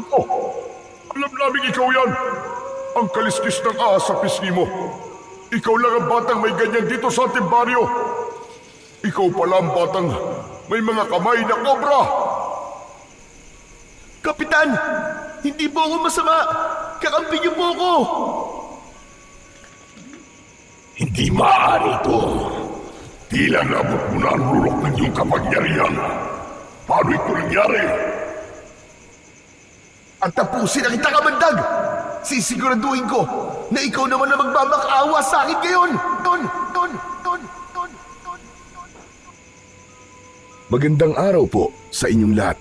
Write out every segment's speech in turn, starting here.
Oh, alam namin ikaw yan. Ang kaliskis ng ahas sa pisngi mo. Ikaw lang ang batang may ganyan dito sa ating baryo. Ikaw pala ang batang may mga kamay na kobra. Kapitan! Hindi po ako masama! Kakampi niyo po ako! Hindi maaari ito. Tila nabot mo na ang lulok ng iyong kapangyarihan. Paano ito nangyari? Ang tapusin ang kita kamandag! Sisiguraduhin ko na ikaw naman na magmamakaawa sa akin ngayon! Ton! Magandang araw po sa inyong lahat.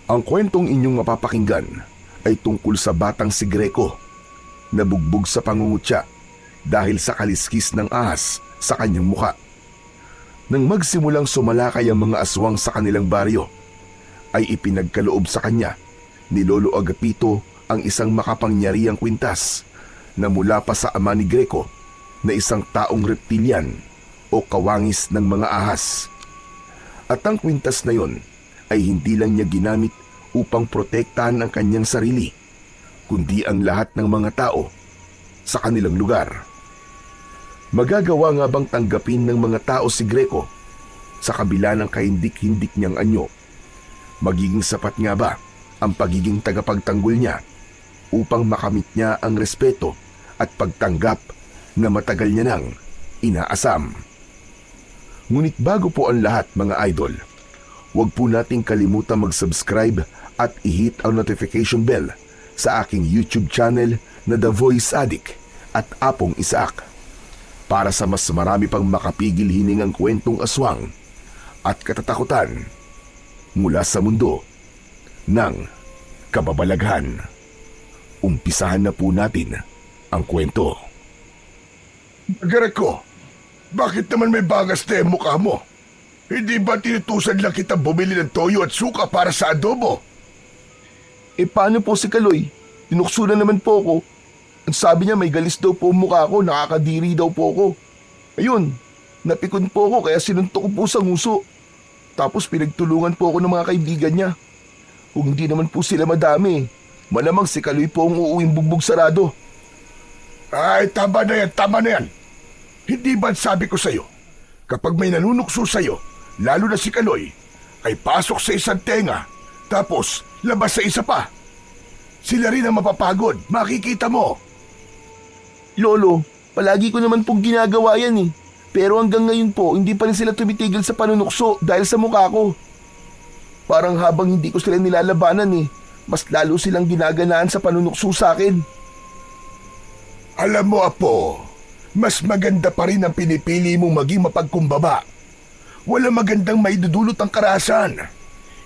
Ang kwentong inyong mapapakinggan ay tungkol sa batang si Greco na bugbog sa pangungutya dahil sa kaliskis ng ahas sa kanyang muka. Nang magsimulang sumalakay ang mga aswang sa kanilang baryo, ay ipinagkaloob sa kanya ni Lolo Agapito ang isang makapangyarihang kwintas na mula pa sa ama ni Greco na isang taong reptilian o kawangis ng mga ahas. At ang kwintas na yon ay hindi lang niya ginamit upang protektahan ang kanyang sarili, kundi ang lahat ng mga tao sa kanilang lugar. Magagawa nga bang tanggapin ng mga tao si Greco sa kabila ng kahindik-hindik niyang anyo? Magiging sapat nga ba ang pagiging tagapagtanggol niya upang makamit niya ang respeto at pagtanggap na matagal niya nang inaasam? Ngunit bago po ang lahat mga idol, huwag po nating kalimutan mag-subscribe at i-hit ang notification bell sa aking YouTube channel na The Voice Addict at Apong Isaac para sa mas marami pang makapigil hiningang kwentong aswang at katatakutan mula sa mundo ng kababalaghan. Umpisahan na po natin ang kwento. Greco, bakit naman may bagas na yung mukha mo? Hindi ba tinutusan lang kita bumili ng toyo at suka para sa adobo? Paano po si Kaloy? Tinukso na naman po ako. Ang sabi niya may galis daw po ang mukha ko, nakakadiri daw po ako. Ayun, napikon po ako kaya sinuntok ko po sa nguso. Tapos pinagtulungan po ako ng mga kaibigan niya. Kung hindi naman po sila madami, malamang si Kaloy po ang uuwing bugbog sarado. Ay, tama na yan. Hindi ba sabi ko sa'yo, kapag may nanunukso sa'yo, lalo na si Kaloy, ay pasok sa isang tenga, tapos labas sa isa pa. Sila rin ang mapapagod, makikita mo. Lolo, palagi ko naman pong ginagawa yan eh. Pero hanggang ngayon po, hindi pa rin sila tumitigil sa panunukso dahil sa mukha ko. Parang habang hindi ko sila nilalabanan eh, mas lalo silang ginaganaan sa panunukso sa akin. Alam mo, Apo, mas maganda pa rin ang pinipili mong maging mapagkumbaba. Wala magandang maidudulot ang karahasan.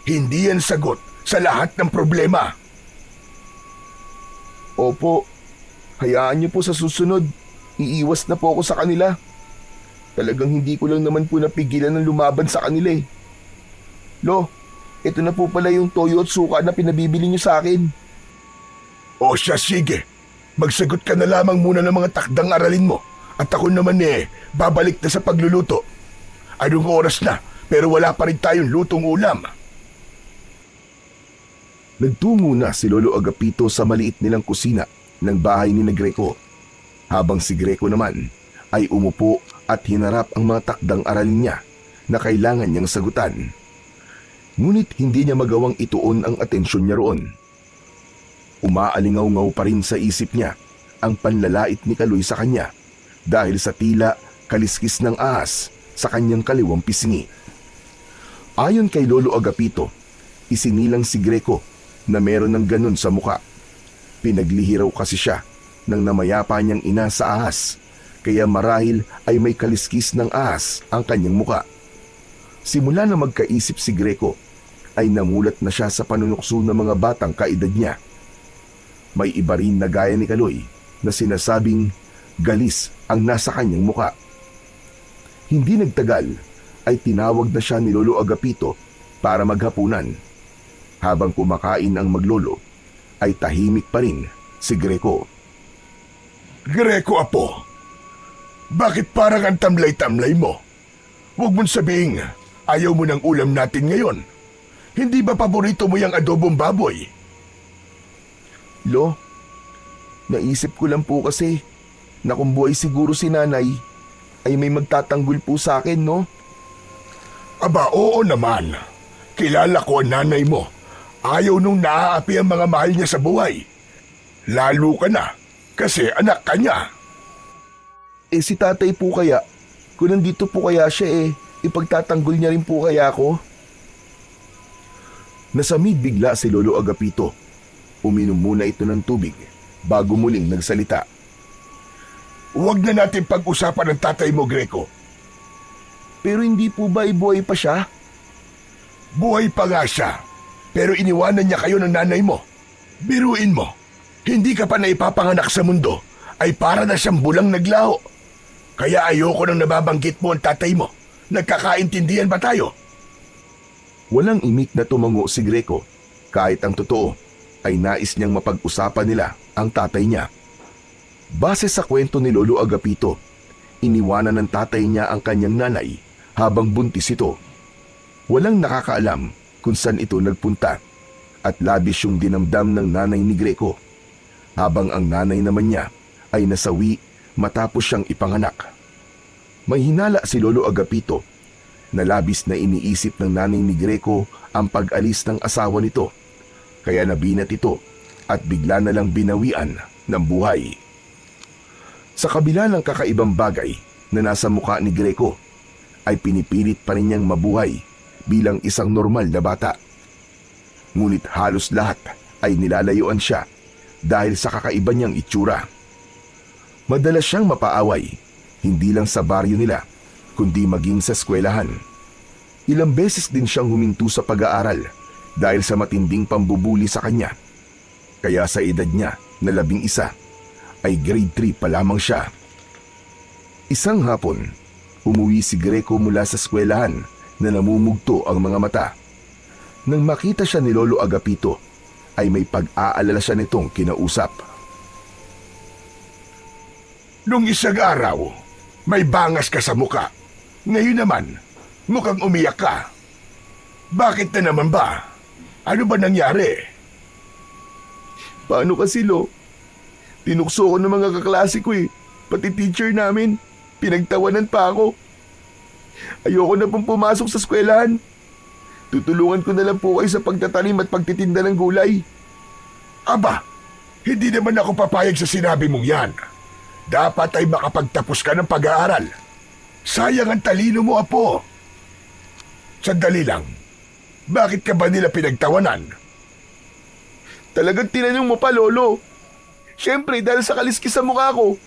Hindi yan sagot sa lahat ng problema. Opo, hayaan niyo po sa susunod. Iiwas na po ako sa kanila. Talagang hindi ko lang naman po napigilan ng lumaban sa kanila eh. Lo, ito na po pala yung toyo at suka na pinabibili niyo sa akin. O siya, sige. Magsagot ka na lamang muna ng mga takdang aralin mo. At ako naman babalik na sa pagluluto. Anong oras na, pero wala pa rin tayong lutong ulam. Nagtungo na si Lolo Agapito sa maliit nilang kusina ng bahay ni Greco, habang si Greco naman ay umupo at hinarap ang mga takdang aralin niya na kailangan niyang sagutan. Ngunit hindi niya magawang ituon ang atensyon niya roon. Umaalingaw-ngaw pa rin sa isip niya ang panlalait ni Kaloy sa kanya dahil sa tila kaliskis ng ahas sa kanyang kaliwang pisngi. Ayon kay Lolo Agapito, isinilang si Greco na meron ng ganun sa muka. Pinaglihiraw kasi siya ng namayapa niyang ina sa ahas, kaya marahil ay may kaliskis ng ahas ang kanyang muka. Simula na magkaisip si Greco, ay namulat na siya sa panunukso ng mga batang kaedad niya. May iba rin na gaya ni Kaloy na sinasabing galis ang nasa kanyang muka. Hindi nagtagal ay tinawag na siya ni Lolo Agapito para maghapunan. Habang kumakain ang maglolo, ay tahimik pa rin si Greco. Greco, Apo, bakit parang ang tamlay-tamlay mo? Huwag mong sabihin, ayaw mo ng ulam natin ngayon. Hindi ba paborito mo yung adobong baboy? Lo, naisip ko lang po kasi na kung buhay siguro si nanay, ay may magtatanggol po sa akin, no? Aba, oo naman. Kilala ko ang nanay mo. Ayaw nung naaapi ang mga mahal niya sa buhay. Lalo ka na, kasi anak ka niya. Eh si tatay po kaya, kung nandito po kaya siya ipagtatanggol niya rin po kaya ako? Nasamid bigla si Lolo Agapito. Uminom muna ito ng tubig bago muling nagsalita. Huwag na natin pag-usapan ng tatay mo, Greco. Pero hindi po ba buhay pa siya? Buhay pa nga siya, pero iniwanan niya kayo ng nanay mo. Biruin mo, hindi ka pa naipapanganak sa mundo, ay para na siyang bulang naglaho. Kaya ayoko nang nababanggit mo ang tatay mo. Nagkakaintindihan ba tayo? Walang imik na tumango si Greco. Kahit ang totoo, ay nais niyang mapag-usapan nila ang tatay niya. Base sa kwento ni Lolo Agapito, iniwanan ng tatay niya ang kanyang nanay habang buntis ito. Walang nakakaalam kung saan ito nagpunta at labis yung dinamdam ng nanay ni Greco, habang ang nanay naman niya ay nasawi matapos siyang ipanganak. May hinala si Lolo Agapito na labis na iniisip ng nanay ni Greco ang pag-alis ng asawa nito, kaya nabinat ito at bigla na lang binawian ng buhay. Sa kabila ng kakaibang bagay na nasa mukha ni Greco, ay pinipilit pa rin niyang mabuhay bilang isang normal na bata. Ngunit halos lahat ay nilalayuan siya dahil sa kakaiba niyang itsura. Madalas siyang mapaaway, hindi lang sa baryo nila, kundi maging sa eskwelahan. Ilang beses din siyang huminto sa pag-aaral dahil sa matinding pambubuli sa kanya. Kaya sa edad niya na 11, ay grade 3 pa lamang siya. Isang hapon, umuwi si Greco mula sa eskwelahan na namumugto ang mga mata. Nang makita siya ni Lolo Agapito, ay may pag-aalala siya nitong kinausap. Nung isang araw, may bangas ka sa muka. Ngayon naman, mukhang umiyak ka. Bakit na naman ba? Ano ba nangyari? Paano kasi, Lo? Tinukso ko ng mga kaklase ko pati teacher namin. Pinagtawanan pa ako. Ayoko na pong pumasok sa eskwelahan. Tutulungan ko na lang po kayo sa pagtatanim at pagtitinda ng gulay. Aba, hindi naman ako papayag sa sinabi mong yan. Dapat ay makapagtapos ka ng pag-aaral. Sayang ang talino mo, apo. Sandali lang. Bakit ka ba nila pinagtawanan? Talagang tinanong mo pa, Lolo. Siyempre, dahil sa kaliskis sa mukha ko.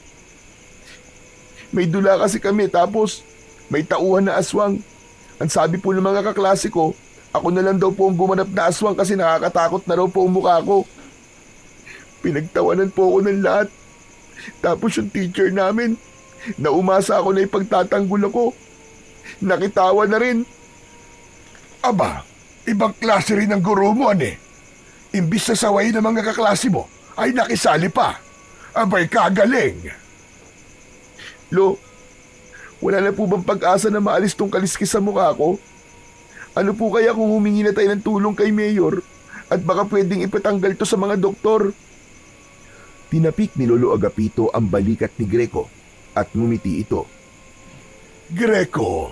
May dula kasi kami tapos may tauhan na aswang. Ang sabi po ng mga kaklase ko, ako na lang daw po ang gumanap na aswang kasi nakakatakot na raw po ang mukha ko. Pinagtawanan po ako ng lahat. Tapos yung teacher namin, na umasa ako na ipagtatanggol ako, nakitawa na rin. Aba, ibang klase rin ang guro mo, ane. Imbis na sawayin ng mga kaklase mo, ay nakisali pa. Abay, kagaling. Lo, wala na po bang pag-asa na maalis tong kaliskis sa mukha ko? Ano po kaya kung humingi na tayo ng tulong kay Mayor at baka pwedeng ipatanggal to sa mga doktor? Tinapik ni Lolo Agapito ang balikat ni Greco at ngumiti ito. Greco,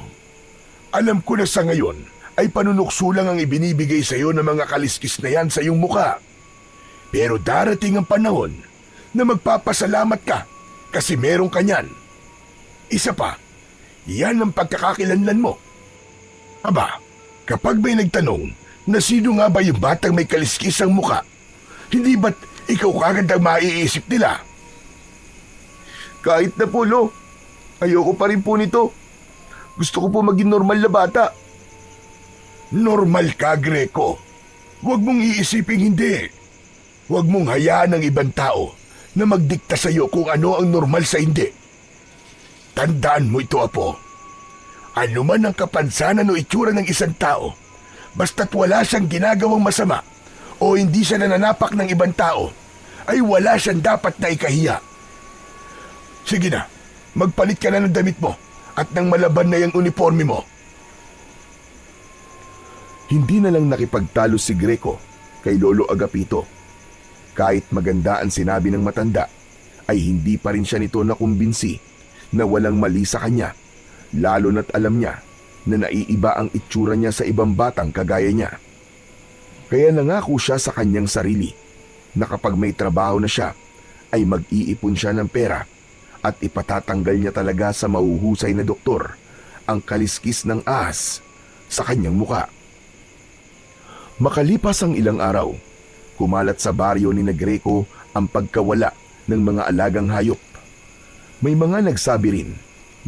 alam ko na sa ngayon ay panunukso lang ang ibinibigay sa iyo ng mga kaliskis na yan sa iyong mukha. Pero darating ang panahon na magpapasalamat ka kasi meron ka niyan. Isa pa, yan ang pagkakakilanlan mo. Aba, kapag may nagtanong na sino nga ba yung batang may kaliskis ang mukha, hindi ba't ikaw kagad ang maiisip nila? Kahit na po, Lo. Ayoko pa rin po nito. Gusto ko po maging normal na bata. Normal ka, Greco. Huwag mong iisiping hindi. Huwag mong hayaan ng ibang tao na magdikta sa iyo kung ano ang normal sa hindi. Tandaan mo ito, apo. Ano man ang kapansanan o itsura ng isang tao, basta't wala siyang ginagawang masama o hindi siya nananapak ng ibang tao, ay wala siyang dapat na ikahiya. Sige na, magpalit ka na ng damit mo at ng malaban na yung uniforme mo. Hindi na lang nakipagtalo si Greco kay Lolo Agapito. Kahit maganda ang sinabi ng matanda, ay hindi pa rin siya nito nakumbinsi na walang mali sa kanya, lalo na't alam niya na naiiba ang itsura niya sa ibang batang kagaya niya. Kaya nangako siya sa kanyang sarili na kapag may trabaho na siya, ay mag-iipon siya ng pera at ipatatanggal niya talaga sa mahuhusay na doktor ang kaliskis ng ahas sa kanyang muka. Makalipas ang ilang araw, kumalat sa baryo ni Greco ang pagkawala ng mga alagang hayop. May mga nagsabi rin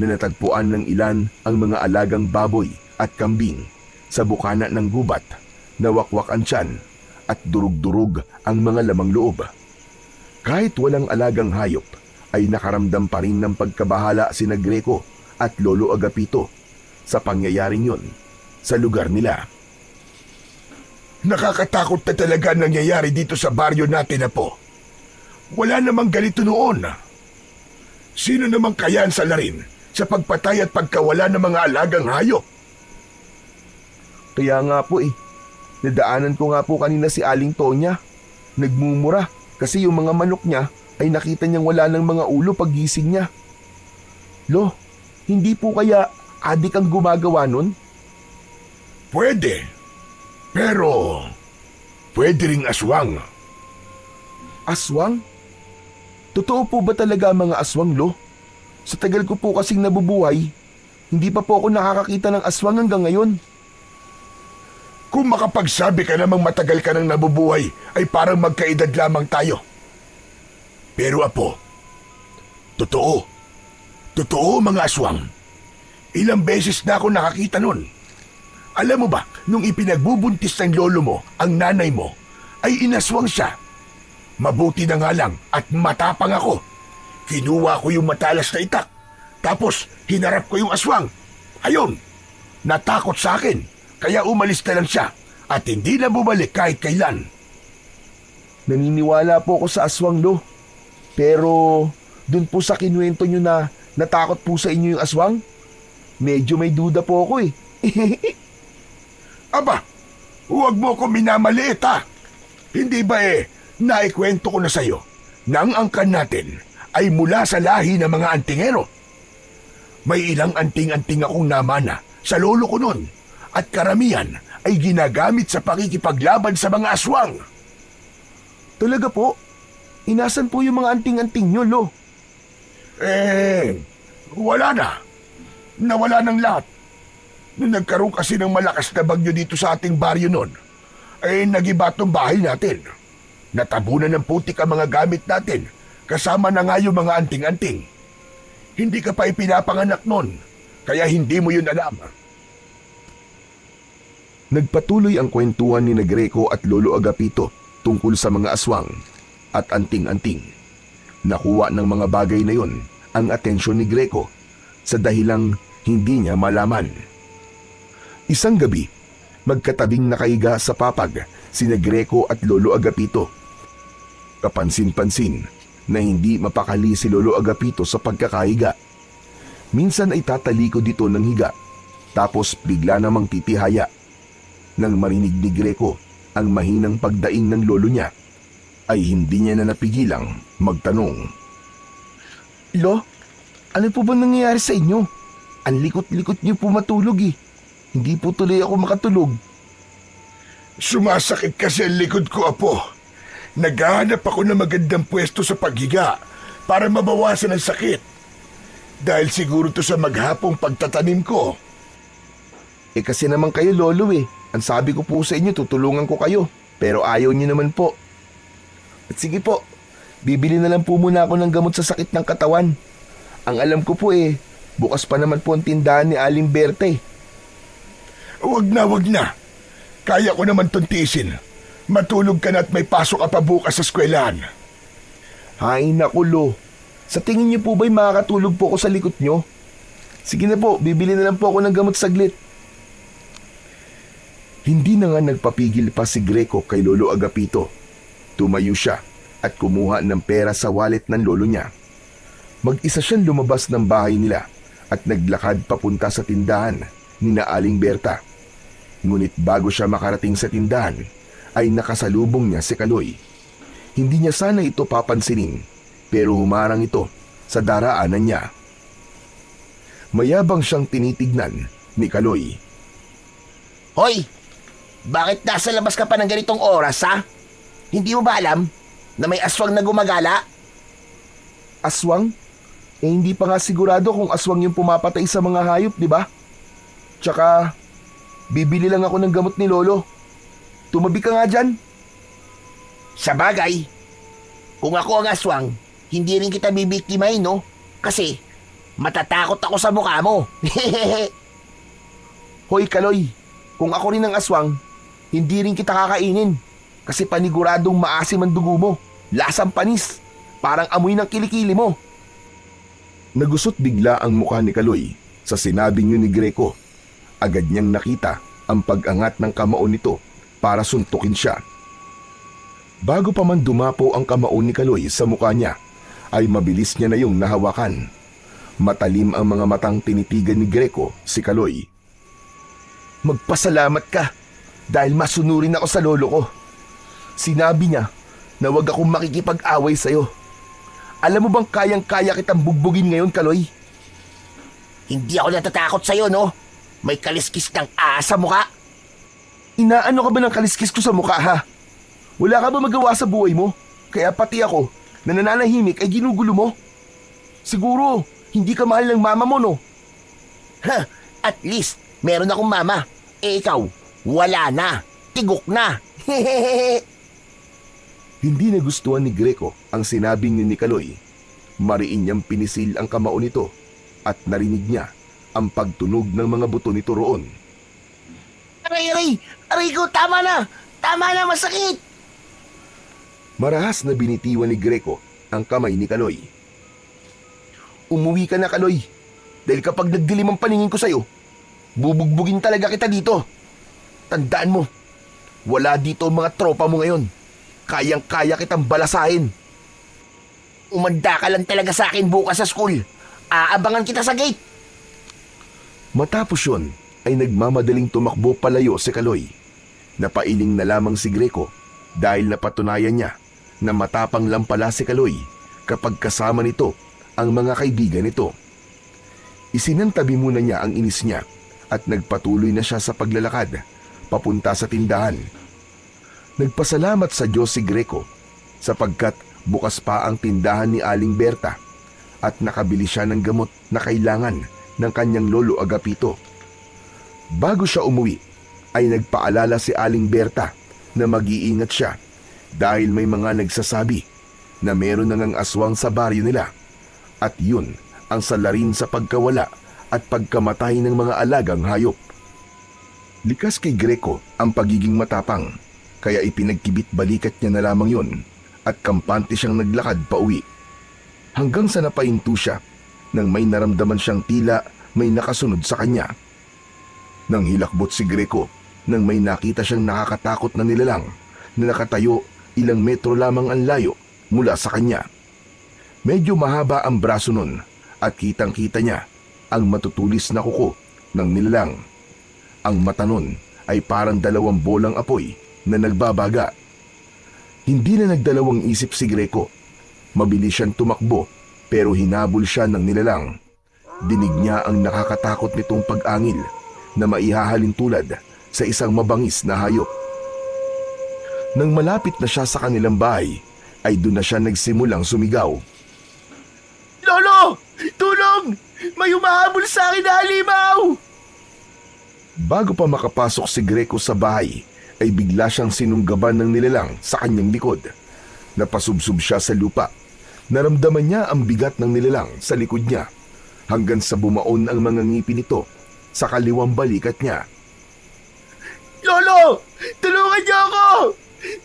na natagpuan ng ilan ang mga alagang baboy at kambing sa bukana ng gubat na wakwak ang tiyan at durug-durug ang mga lamang loob. Kahit walang alagang hayop, ay nakaramdam pa rin ng pagkabahala si Greco at Lolo Agapito sa pangyayaring yun sa lugar nila. Nakakatakot na talaga ang nangyayari dito sa baryo natin, Apo. Wala namang ganito noon. Sino namang kaya ang salarin sa pagpatay at pagkawala ng mga alagang hayop? Kaya nga po nadaanan ko nga po kanina si Aling Tonya. Nagmumura kasi yung mga manok niya ay nakita niyang wala ng mga ulo paggising niya. Lo, hindi po kaya adik ang gumagawa nun? Pwede. Pero pwede ring aswang. Aswang? Totoo po ba talaga ang mga aswang, Lo? Sa tagal ko po kasing nabubuhay, hindi pa po ako nakakakita ng aswang hanggang ngayon. Kung makapagsabi ka namang matagal ka nang nabubuhay, ay parang magkaedad lamang tayo. Pero Apo, totoo. Totoo mga aswang. Ilang beses na ako nakakita nun. Alam mo ba, nung ipinagbubuntis ng lolo mo, ang nanay mo, ay inaswang siya. Mabuti na nga lang at matapang ako. Kinuha ko yung matalas na itak. Tapos hinarap ko yung aswang. Ayun, natakot sa akin. Kaya umalis na lang siya at hindi na bumalik kahit kailan. Naniniwala po ako sa aswang, Lo. Pero dun po sa kinuwento nyo na natakot po sa inyo yung aswang, medyo may duda po ako Aba, huwag mo ko minamaliit ha. Hindi ba naikwento ko na sa'yo na ang angkan natin ay mula sa lahi ng mga antingero. May ilang anting-anting akong namana sa lolo ko nun at karamihan ay ginagamit sa pakikipaglaban sa mga aswang. Talaga po? Inasan po yung mga anting-anting nyo, Lo? Wala na. Nawala ng lahat. Nung nagkaroon kasi ng malakas na bagyo dito sa ating baryo noon, ay nagiba tong bahay natin. Natabunan ng putik ang mga gamit natin, kasama na nga yung mga anting-anting. Hindi ka pa ipinapanganak noon, kaya hindi mo yun alam. Nagpatuloy ang kwentuhan ni Greco at Lolo Agapito tungkol sa mga aswang at anting-anting. Nakuha ng mga bagay na yon ang atensyon ni Greco sa dahilang hindi niya malaman. Isang gabi, magkatabing nakaiga sa papag sina Greco at Lolo Agapito. Kapansin-pansin na hindi mapakali si Lolo Agapito sa pagkakahiga. Minsan ay tatalikod dito ng higa, tapos bigla namang titihaya. Nang marinig ni Greco ang mahinang pagdaing ng lolo niya, ay hindi niya na napigilang magtanong. Lo, ano po bang nangyayari sa inyo? Ang likot-likot niyo po matulog Hindi po tuloy ako makatulog. Sumasakit kasi ang likod ko, Apo. Naghahanap ako ng magandang pwesto sa paghiga para mabawasan ang sakit. Dahil siguro to sa maghapong pagtatanim ko. Kasi naman kayo, Lolo Ang sabi ko po sa inyo, tutulungan ko kayo. Pero ayaw niyo naman po. At sige po, bibili na lang po muna ako ng gamot sa sakit ng katawan. Ang alam ko po bukas pa naman po ang tindahan ni Aling Berta Wag na. Kaya ko naman itong tiisin. Matulog ka na at may pasok ka pa bukas sa eskwelahan. Hay naku, Lo. Sa tingin niyo po ba'y makakatulog po ako sa likod niyo? Sige na po, bibili na lang po ako ng gamot saglit. Hindi na nga nagpapigil pa si Greco kay Lolo Agapito. Tumayo siya at kumuha ng pera sa wallet ng lolo niya. Mag-isa siyang lumabas ng bahay nila at naglakad papunta sa tindahan ni na Aling Berta. Ngunit bago siya makarating sa tindahan, ay nakasalubong niya si Kaloy. Hindi niya sana ito papansinin, pero humarang ito sa daraanan niya. Mayabang siyang tinitignan ni Kaloy. Hoy! Bakit nasa labas ka pa ng ganitong oras, ha? Hindi mo ba alam na may aswang na gumagala? Aswang? Hindi pa nga sigurado kung aswang yung pumapatay sa mga hayop, di ba? Tsaka, bibili lang ako ng gamot ni Lolo. Tumabi ka nga dyan. Sa bagay, kung ako ang aswang, hindi rin kita bibiktimahin, no? Kasi, matatakot ako sa mukha mo. Hoy Kaloy, kung ako rin ang aswang, hindi rin kita kakainin. Kasi paniguradong maasim ang dugo mo. Lasang panis. Parang amoy ng kilikili mo. Nagusot bigla ang mukha ni Kaloy sa sinabi niyo ni Greco. Agad niyang nakita ang pag-angat ng kamao nito para suntukin siya. Bago pa man dumapo ang kamao ni Kaloy sa mukha niya, ay mabilis niya na yung nahawakan. Matalim ang mga matang tinitigan ni Greco si Kaloy. Magpasalamat ka dahil masunurin ako sa lolo ko. Sinabi niya na huwag akong makikipag-away sa'yo. Alam mo bang kayang-kaya kitang bugbugin ngayon, Kaloy? Hindi ako natatakot sa'yo, no? May kaliskis ng asa mukha. Inaano ka ba ng kaliskis ko sa mukha, ha? Wala ka ba magawa sa buhay mo? Kaya pati ako, na nananahimik ay ginugulo mo? Siguro, hindi ka mahal ng mama mo, no? Ha, at least, meron akong mama. Eh ikaw, wala na. Tigok na. Hindi nagustuhan ni Greco ang sinabi ni Kaloy. Mariin niyang pinisil ang kamao nito at narinig niya ang pagtunog ng mga buto nito roon. Aray! Aray ko, tama na! Tama na, masakit! Marahas na binitiwan ni Greco ang kamay ni Kaloy. Umuwi ka na, Kaloy. Dahil kapag nagdilim ang paningin ko sa'yo, bubugbugin talaga kita dito. Tandaan mo, wala dito ang mga tropa mo ngayon. Kayang-kaya kitang balasahin. Umanda ka lang talaga sa akin bukas sa school. Aabangan kita sa gate. Matapos yun, ay nagmamadaling tumakbo palayo si Kaloy. Napailing na lamang si Greco dahil napatunayan niya na matapang lang pala si Kaloy kapag kasama nito ang mga kaibigan nito. Isinantabi muna niya ang inis niya at nagpatuloy na siya sa paglalakad papunta sa tindahan. Nagpasalamat sa Diyos si Greco sapagkat bukas pa ang tindahan ni Aling Berta at nakabili siya ng gamot na kailangan ng kanyang lolo Agapito. Bago siya umuwi, ay nagpaalala si Aling Berta na mag-iingat siya dahil may mga nagsasabi na meron na ngang aswang sa baryo nila at yun ang salarin sa pagkawala at pagkamatay ng mga alagang hayop. Likas kay Greco ang pagiging matapang, kaya ipinagkibit balikat niya na lamang yun at kampante siyang naglakad pa uwi. Hanggang sa napahinto siya nang may naramdaman siyang tila may nakasunod sa kanya. Nang hilakbot si Greco nang may nakita siyang nakakatakot na nilalang na nakatayo ilang metro lamang ang layo mula sa kanya. Medyo mahaba ang braso nun at kitang-kita niya ang matutulis na kuko ng nilalang. Ang mata nun ay parang dalawang bolang apoy na nagbabaga. Hindi na nagdalawang isip si Greco. Mabilis siyang tumakbo pero hinabol siya ng nilalang. Dinig niya ang nakakatakot nitong pag-angil na maihahalin tulad sa isang mabangis na hayop. Nang malapit na siya sa kanilang bahay, ay doon na siya nagsimulang sumigaw. Lolo! Tulong! May humahabol sa akin na halimaw! Bago pa makapasok si Greco sa bahay, ay bigla siyang sinunggaban ng nilalang sa kanyang likod. Napasubsob siya sa lupa. Naramdaman niya ang bigat ng nilalang sa likod niya hanggang sa bumaon ang mga ngipin nito sa kaliwang balikat niya. Lolo! Tulungan niyo ako!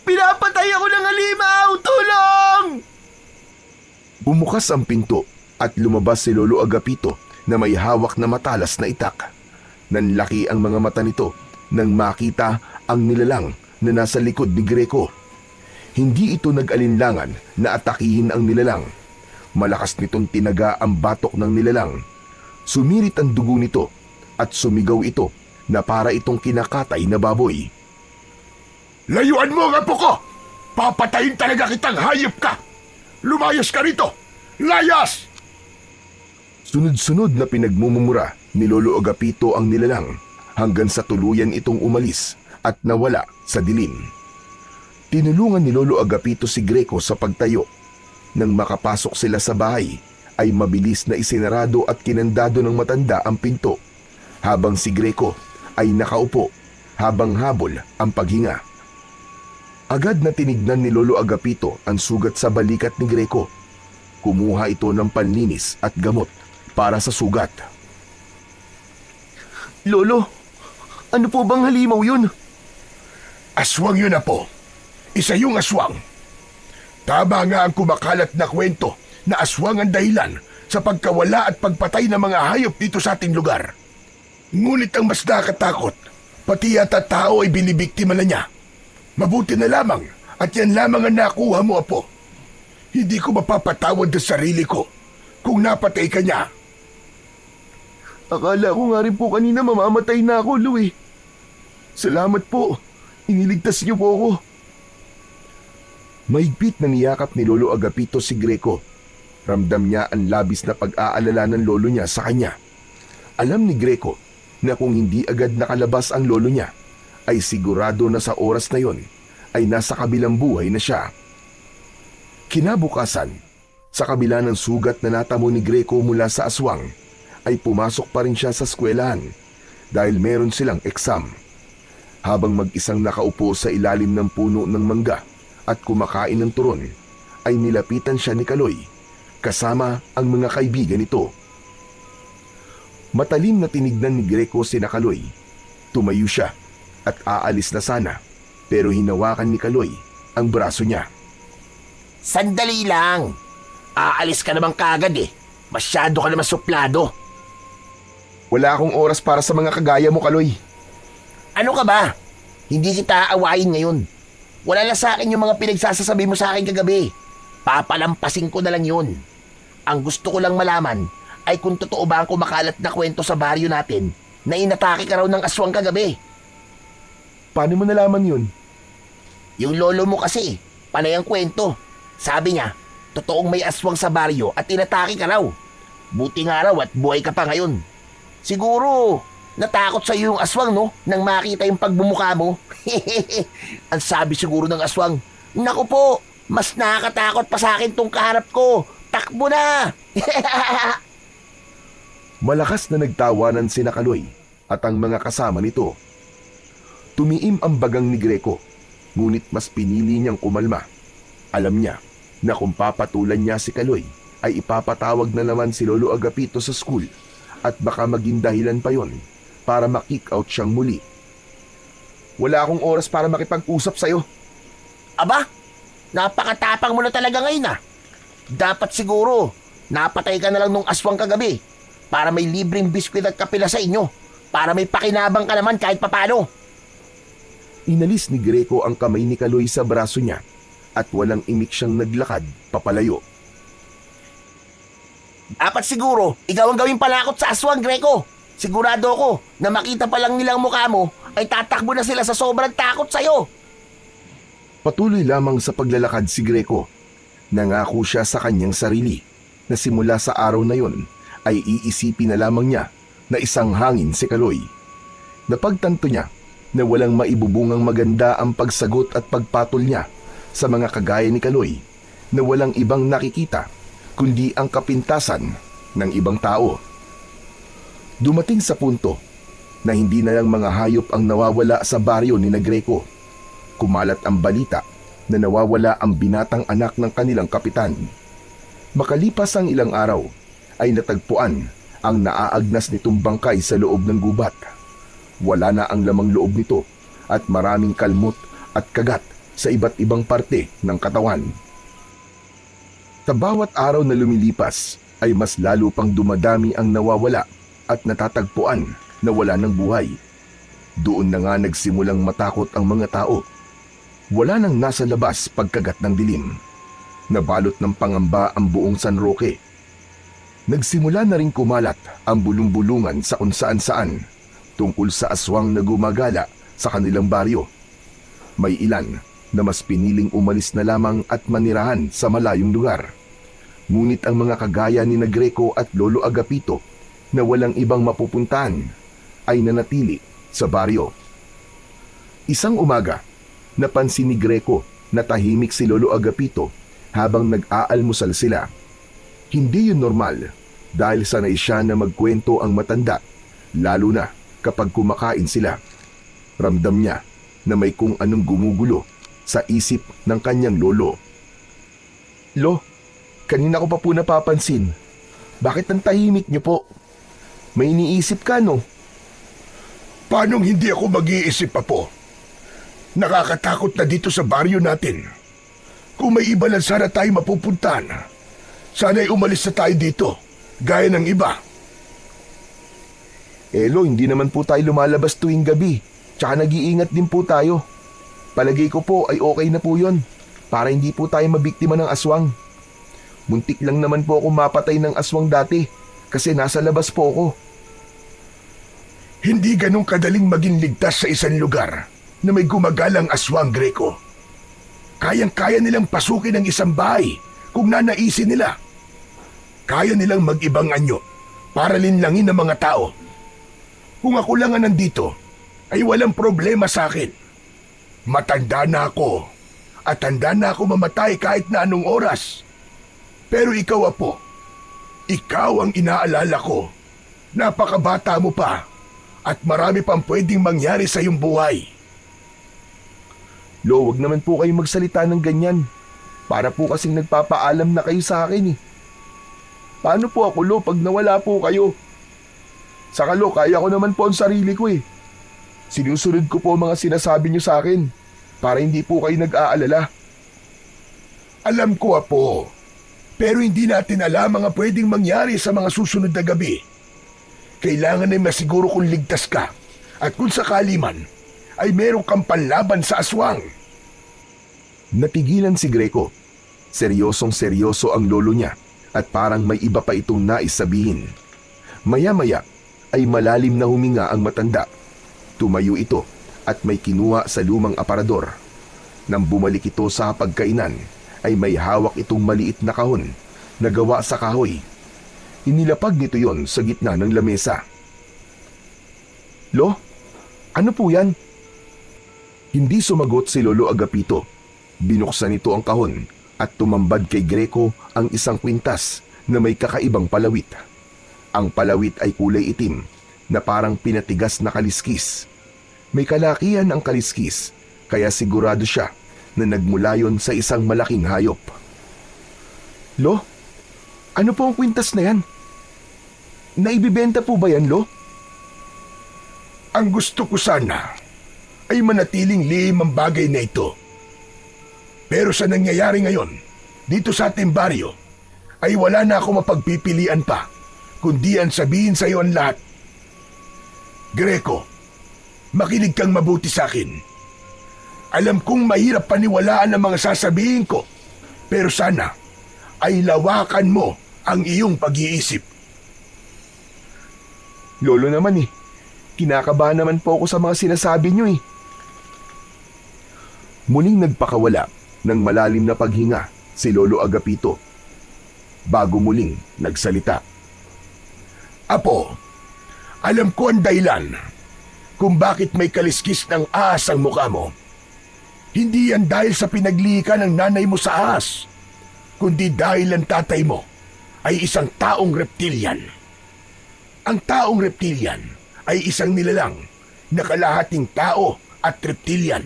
Pinapatay ako ng halimaw! Tulong! Bumukas ang pinto at lumabas si Lolo Agapito na may hawak na matalas na itak. Nanlaki ang mga mata nito nang makita ang nilalang na nasa likod ni Greco. Hindi ito nag-alinlangan na atakihin ang nilalang. Malakas nitong tinaga ang batok ng nilalang. Sumirit ang dugo nito at sumigaw ito na para itong kinakatay na baboy. Layuan mo ang apo ko! Papatayin talaga kitang hayop ka! Lumayas ka rito! Layas! Sunod-sunod na pinagmumura ni Lolo Agapito ang nilalang hanggang sa tuluyan itong umalis at nawala sa dilim. Tinulungan ni Lolo Agapito si Greco sa pagtayo. Nang makapasok sila sa bahay, ay mabilis na isinarado at kinandado ng matanda ang pinto, habang si Greco ay nakaupo habang habol ang paghinga. Agad na tinignan ni Lolo Agapito ang sugat sa balikat ni Greco. Kumuha ito ng panlinis at gamot para sa sugat. Lolo, ano po bang halimaw yun? Aswang yun, Apo. Isa yung aswang. Tama nga ang kumakalat na kwento na aswang ang dahilan sa pagkawala at pagpatay ng mga hayop dito sa ating lugar. Ngunit ang mas nakakatakot, pati yata tao ay binibiktima na niya. Mabuti na lamang at yan lamang ang nakuha mo, Apo. Hindi ko mapapatawad sa sarili ko kung napatay ka niya. Akala ko nga rin po kanina mamamatay na ako, Louie. Salamat po. Iniligtas niyo po ako. Mahigpit na niyakap ni Lolo Agapito si Greco. Ramdam niya ang labis na pag-aalala ng lolo niya sa kanya. Alam ni Greco na kung hindi agad nakalabas ang lolo niya, ay sigurado na sa oras na yon ay nasa kabilang buhay na siya. Kinabukasan, sa kabila ng sugat na natamo ni Greco mula sa aswang, ay pumasok pa rin siya sa eskwelahan dahil meron silang eksam. Habang mag-isang nakaupo sa ilalim ng puno ng mangga at kumakain ng turon, ay nilapitan siya ni Kaloy kasama ang mga kaibigan nito. Matalim na tinignan ni Greco si Kaloy. Tumayo siya at aalis na sana, pero hinawakan ni Kaloy ang braso niya. Sandali lang. Aalis ka naman kagad eh. Masyado ka naman suplado. Wala akong oras para sa mga kagaya mo, Kaloy. Ano ka ba? Hindi kita aawayin ngayon. Wala na sa akin yung mga pinagsasasabi mo sa akin kagabi. Papalampasin ko na lang yun. Ang gusto ko lang malaman ay kung totoo ba ang kumakalat na kwento sa baryo natin na inatake ka raw ng aswang kagabi. Paano mo nalaman yun? Yung lolo mo kasi, panay ang kwento. Sabi niya, totoong may aswang sa baryo at inatake ka raw. Buti nga raw at buhay ka pa ngayon. Siguro, natakot sa iyo yung aswang, no? Nang makita yung pagbumuka mo. Ang sabi siguro ng aswang, naku po, mas nakakatakot pa sa akin tong kaharap ko. Takbo na! Malakas na nagtawanan si Kaloy at ang mga kasama nito. Tumiim ang bagang ni Greco, ngunit mas pinili niyang kumalma. Alam niya na kung papatulan niya si Kaloy, ay ipapatawag na naman si Lolo Agapito sa school at baka maging dahilan pa yon para makick out siyang muli. Wala akong oras para makipag-usap sa'yo. Aba, napakatapang mo na talaga ngayon ah. Dapat siguro, napatay ka na lang nung aswang kagabi para may libreng biskwit at kapila sa inyo. Para may pakinabang ka naman kahit papano. Inalis ni Greco ang kamay ni Kaloy sa braso niya at walang imik siyang naglakad papalayo. Dapat siguro, ikaw ang gawing palakot sa aswang, Greco. Sigurado ako na makita pa lang nilang mukha mo ay tatakbo na sila sa sobrang takot sa'yo. Patuloy lamang sa paglalakad si Greco. Nangako siya sa kanyang sarili na simula sa araw na yon ay iisipin na lamang niya na isang hangin si Kaloy. Napagtanto niya na walang maibubungang maganda ang pagsagot at pagpatol niya sa mga kagaya ni Kaloy na walang ibang nakikita kundi ang kapintasan ng ibang tao. Dumating sa punto na hindi na lang mga hayop ang nawawala sa baryo ni Greco. Kumalat ang balita na nawawala ang binatang anak ng kanilang kapitan. Makalipas ang ilang araw, ay natagpuan ang naaagnas nitong bangkay sa loob ng gubat. Wala na ang lamang loob nito at maraming kalmot at kagat sa iba't ibang parte ng katawan. Sa bawat araw na lumilipas ay mas lalo pang dumadami ang nawawala at natatagpuan na wala ng buhay. Doon na nga nagsimulang matakot ang mga tao. Wala nang nasa labas pagkagat ng dilim. Nabalot ng pangamba ang buong San Roque. Nagsimula na rin kumalat ang bulong-bulungan sa kung saan-saan tungkol sa aswang na gumagala sa kanilang baryo. May ilan na mas piniling umalis na lamang at manirahan sa malayong lugar. Ngunit ang mga kagaya ni Greco at Lolo Agapito na walang ibang mapupuntahan ay nanatili sa baryo. Isang umaga, napansin ni Greco na tahimik si Lolo Agapito habang nag-aalmusal sila. Hindi yun normal dahil sanay siya na magkwento ang matanda, lalo na kapag kumakain sila. Ramdam niya na may kung anong gumugulo sa isip ng kanyang lolo. Lo, kanina ko pa po napapansin. Bakit ang tahimik niyo po? May iniisip ka, no? Paanong hindi ako mag-iisip pa po? Nakakatakot na dito sa baryo natin. Kung may iba lang sana tayo mapupuntahan, sana'y umalis na tayo dito, gaya ng iba. Lo, hindi naman po tayo lumalabas tuwing gabi. Tsaka nag-iingat din po tayo. Palagay ko po ay okay na po yun, para hindi po tayo mabiktima ng aswang. Muntik lang naman po ako mapatay ng aswang dati kasi nasa labas po ako. Hindi ganong kadaling maging ligtas sa isang lugar na may gumagalang aswang, Greco. Kayang-kaya nilang pasukin ang isang bahay kung nanaisin nila. Kaya nilang mag-ibang anyo para linlangin ang mga tao. Kung ako lang ang nandito, ay walang problema sa akin. Matanda na ako at handa na ako mamatay kahit na anong oras. Pero ikaw, Apo, ikaw ang inaalala ko. Napakabata mo pa at marami pang pwedeng mangyari sa iyong buhay. Lo, wag naman po kayong magsalita ng ganyan. Para po kasing nagpapaalam na kayo sa akin eh. Paano po ako, Lo, pag nawala po kayo? Saka Lo, kaya ko naman po ang sarili ko eh. Sinusunod ko po ang mga sinasabi niyo sa akin para hindi po kayo nag-aalala. Alam ko, Apo, pero hindi natin alam ang pwedeng mangyari sa mga susunod na gabi. Kailangan ay masiguro kung ligtas ka at kung sakali man ay meron kang panlaban sa aswang. Natigilan si Greco. Seryosong seryoso ang lolo niya at parang may iba pa itong nais sabihin. Maya-maya ay malalim na huminga ang matanda. Tumayo ito at may kinuha sa lumang aparador. Nang bumalik ito sa pagkainan, ay may hawak itong maliit na kahon na gawa sa kahoy. Inilapag nito yon sa gitna ng lamesa. Lo, ano po yan? Hindi sumagot si Lolo Agapito. Binuksan nito ang kahon at tumambad kay Greco ang isang kwintas na may kakaibang palawit. Ang palawit ay kulay itim na parang pinatigas na kaliskis. May kalakihan ang kaliskis, kaya sigurado siya na nagmula yon sa isang malaking hayop. Lo, ano po ang kwintas na yan? Naibibenta po ba yan, Lo? Ang gusto ko sana ay manatiling lihim ang bagay na ito. Pero sa nangyayari ngayon, dito sa ating baryo, ay wala na ako mapagpipilian pa, kundi ang sabihin sa iyo ang lahat. Greco, makinig kang mabuti sa akin. Alam kong mahirap paniwalaan ang mga sasabihin ko, pero sana ay lawakan mo ang iyong pag-iisip. Lolo naman eh, kinakabahan naman po ako sa mga sinasabi niyo eh. Muling nagpakawala ng malalim na paghinga si Lolo Agapito. Bago muling nagsalita. Apo, alam ko ang dahilan kung bakit may kaliskis ng ahas ang mukha mo. Hindi yan dahil sa pinaglihikan ng nanay mo sa ahas, kundi dahil ang tatay mo ay isang taong reptilian. Ang taong reptilian ay isang nilalang na kalahating tao at reptilian.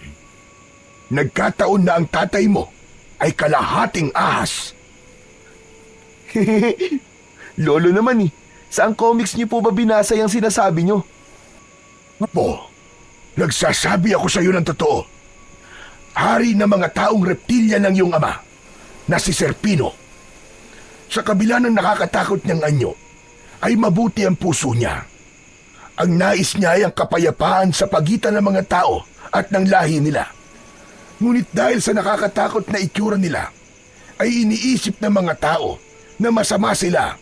Nagkataon na ang tatay mo ay kalahating ahas. Lolo naman eh, saan comics niyo po ba binasa yung sinasabi niyo? Apo, nagsasabi ako sa iyo ng totoo. Hari ng mga taong reptilian ng iyong ama, na si Serpino. Sa kabila ng nakakatakot niyang anyo, ay mabuti ang puso niya. Ang nais niya ay ang kapayapaan sa pagitan ng mga tao at ng lahi nila. Ngunit dahil sa nakakatakot na itsura nila, ay iniisip ng mga tao na masama sila.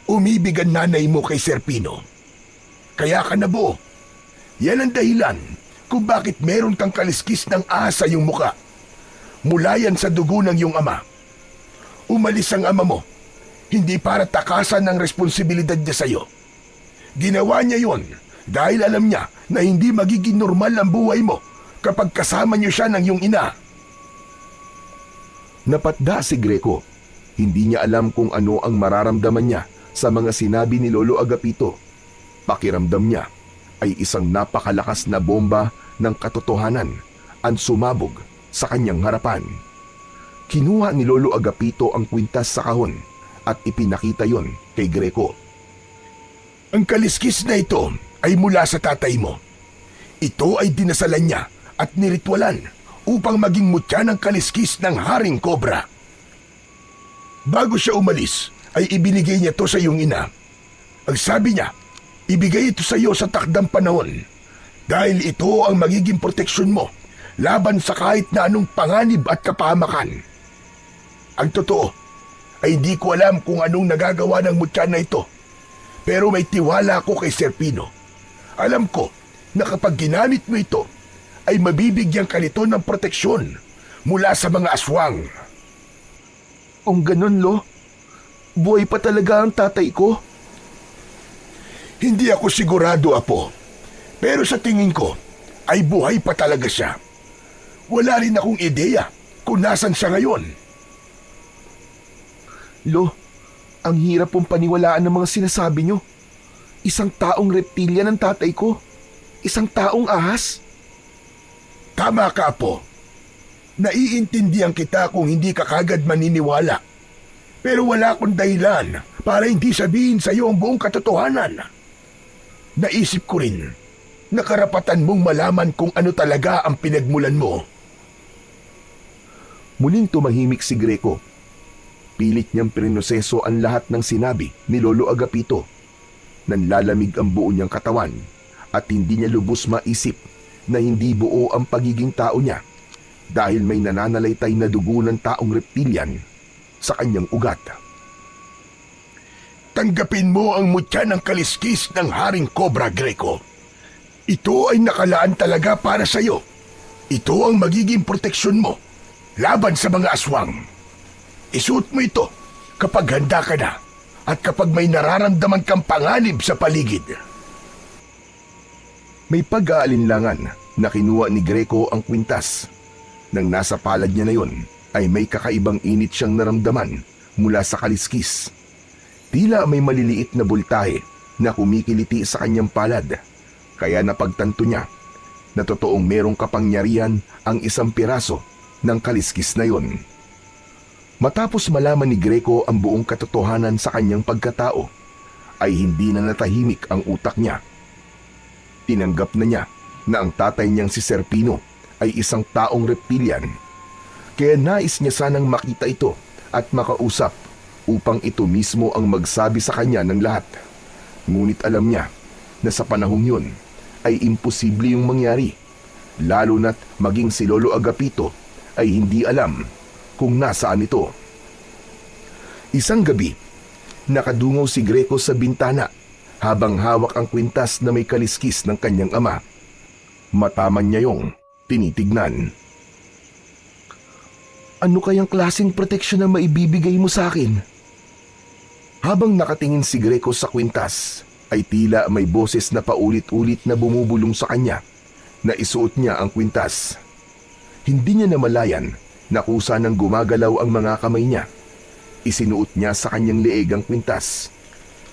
Umibig ang nanay mo kay Serpino. Kaya ka nabuo. Yan ang dahilan kung bakit meron kang kaliskis ng ahas sa iyong muka. Mula yan sa dugo ng iyong ama. Umalis ang ama mo, hindi para takasan ng responsibilidad niya sa iyo. Ginawa niya yon dahil alam niya na hindi magiging normal ang buhay mo kapag kasama niyo siya ng iyong ina. Napatda si Greco. Hindi niya alam kung ano ang mararamdaman niya sa mga sinabi ni Lolo Agapito. Pakiramdam niya ay isang napakalakas na bomba ng katotohanan ang sumabog sa kanyang harapan. Kinuha ni Lolo Agapito ang kwintas sa kahon at ipinakita yon kay Greco. Ang kaliskis na ito ay mula sa tatay mo. Ito ay dinasalan niya at niritwalan upang maging mutya ng kaliskis ng Haring Cobra. Bago siya umalis, ay ibinigay niya to sa iyong ina. Ang sabi niya, ibigay ito sa iyo sa takdang panahon dahil ito ang magiging proteksyon mo laban sa kahit na anong panganib at kapahamakan. Ang totoo ay hindi ko alam kung anong nagagawa ng mutya na ito, pero may tiwala ako kay Serpino. Alam ko na kapag ginamit mo ito, ay mabibigyan ka nito ng proteksyon mula sa mga aswang. Kung ganun, Lo, buhay pa talaga ang tatay ko? Hindi ako sigurado, Apo. Pero sa tingin ko, ay buhay pa talaga siya. Wala rin akong ideya kung nasan siya ngayon. Lo, ang hirap pong paniwalaan ng mga sinasabi nyo. Isang taong reptilya ng tatay ko. Isang taong ahas. Tama ka, Apo. Naiintindihan kita kung hindi ka kagad maniniwala. Pero wala akong dahilan para hindi sabihin sa iyo ang buong katotohanan. Naisip ko rin na karapatan mong malaman kung ano talaga ang pinagmulan mo. Muling tumahimik si Greco. Pilit niyang prinoseso ang lahat ng sinabi ni Lolo Agapito. Nanlalamig ang buo niyang katawan at hindi niya lubos maisip na hindi buo ang pagiging tao niya dahil may nananalaytay na dugo ng taong reptilian sa kanyang ugat. Tanggapin mo ang mutya ng kaliskis ng Haring Cobra, Greco. Ito ay nakalaan talaga para sa iyo. Ito ang magiging proteksyon mo laban sa mga aswang. Isuot mo ito kapag handa ka na at kapag may nararamdaman kang panganib sa paligid. May pag-aalinlangan na kinuha ni Greco ang kwintas. Nang nasa palad niya na yon, ay may kakaibang init siyang naramdaman mula sa kaliskis. Tila may maliliit na bultahe na kumikiliti sa kanyang palad, kaya napagtanto niya na totoong merong kapangyarihan ang isang piraso ng kaliskis na yon. Matapos malaman ni Greco ang buong katotohanan sa kanyang pagkatao, ay hindi na natahimik ang utak niya. Tinanggap na niya na ang tatay niyang si Serpino ay isang taong reptilian, kaya nais niya sanang makita ito at makausap upang ito mismo ang magsabi sa kanya ng lahat. Ngunit alam niya na sa panahong yun ay imposible yung mangyari, lalo na't maging si Lolo Agapito ay hindi alam kung nasaan ito. Isang gabi, nakadungaw si Greco sa bintana habang hawak ang kwintas na may kaliskis ng kanyang ama. Mataman niya yung tinitignan. Ano kayang klaseng proteksyon na maibibigay mo sa akin? Habang nakatingin si Greco sa kwintas, ay tila may boses na paulit-ulit na bumubulong sa kanya na isuot niya ang kwintas. Hindi niya namalayan na kusa nang gumagalaw ang mga kamay niya. Isinuot niya sa kanyang leeg ang kwintas.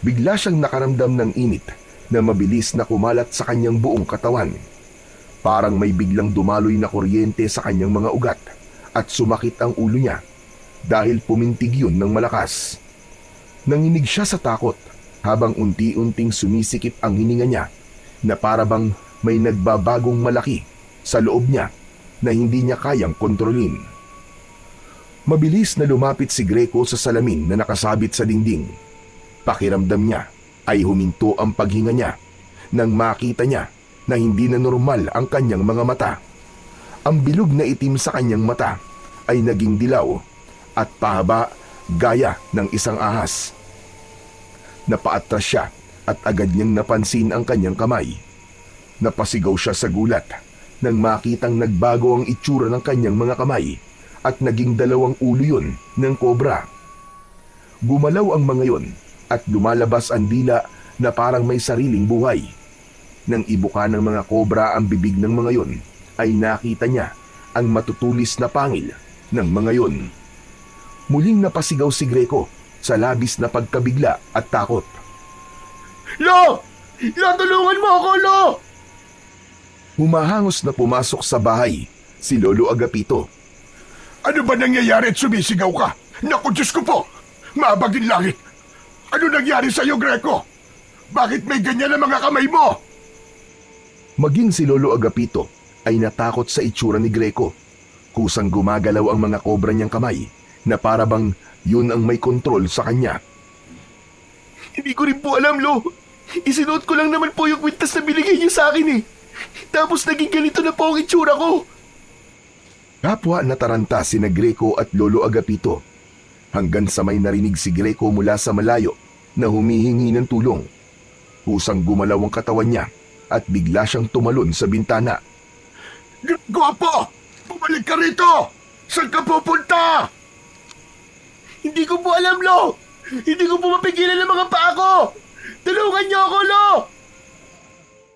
Bigla siyang nakaramdam ng init na mabilis na kumalat sa kanyang buong katawan. Parang may biglang dumaloy na kuryente sa kanyang mga ugat at sumakit ang ulo niya dahil pumintig yun ng malakas. Nanginig siya sa takot habang unti-unting sumisikip ang hininga niya na parabang may nagbabagong malaki sa loob niya na hindi niya kayang kontrolin. Mabilis na lumapit si Greco sa salamin na nakasabit sa dingding. Pakiramdam niya ay huminto ang paghinga niya nang makita niya na hindi na normal ang kanyang mga mata. Ang bilog na itim sa kanyang mata ay naging dilaw at pahaba gaya ng isang ahas. Napaatras siya at agad niyang napansin ang kanyang kamay. Napasigaw siya sa gulat nang makitang nagbago ang itsura ng kanyang mga kamay at naging dalawang ulo yun ng kobra. Gumalaw ang mga yon at lumalabas ang dila na parang may sariling buhay. Nang ibuka ng mga kobra ang bibig ng mga yon, ay nakita niya ang matutulis na pangil ng mga yon. Muling napasigaw si Greco sa labis na pagkabigla at takot. Lo! Lo, tulungan mo ako, Lo! Humahangos na pumasok sa bahay si Lolo Agapito. Ano ba nangyayari at sumisigaw ka? Naku, Diyos ko po! Maabagin langit! Ano nangyari sa'yo, Greco? Bakit may ganyan ang mga kamay mo? Maging si Lolo Agapito ay natakot sa itsura ni Greco. Kusang gumagalaw ang mga kobra niyang kamay na para bang yun ang may kontrol sa kanya. Hindi ko rin po alam, Lo. Isinuot ko lang naman po yung kwintas na binigay niyo sa akin eh. Tapos naging ganito na po ang itsura ko. Kapwa nataranta sina Greco at Lolo Agapito hanggang sa may narinig si Greco mula sa malayo na humihingi ng tulong. Kusang gumalaw ang katawan niya at bigla siyang tumalon sa bintana. Gwapo! Bumalik ka rito! Saan ka pupunta? Hindi ko po alam, Lo. Hindi ko po mapigilan ang mga paa ko. Tulungan niyo ako, Lo.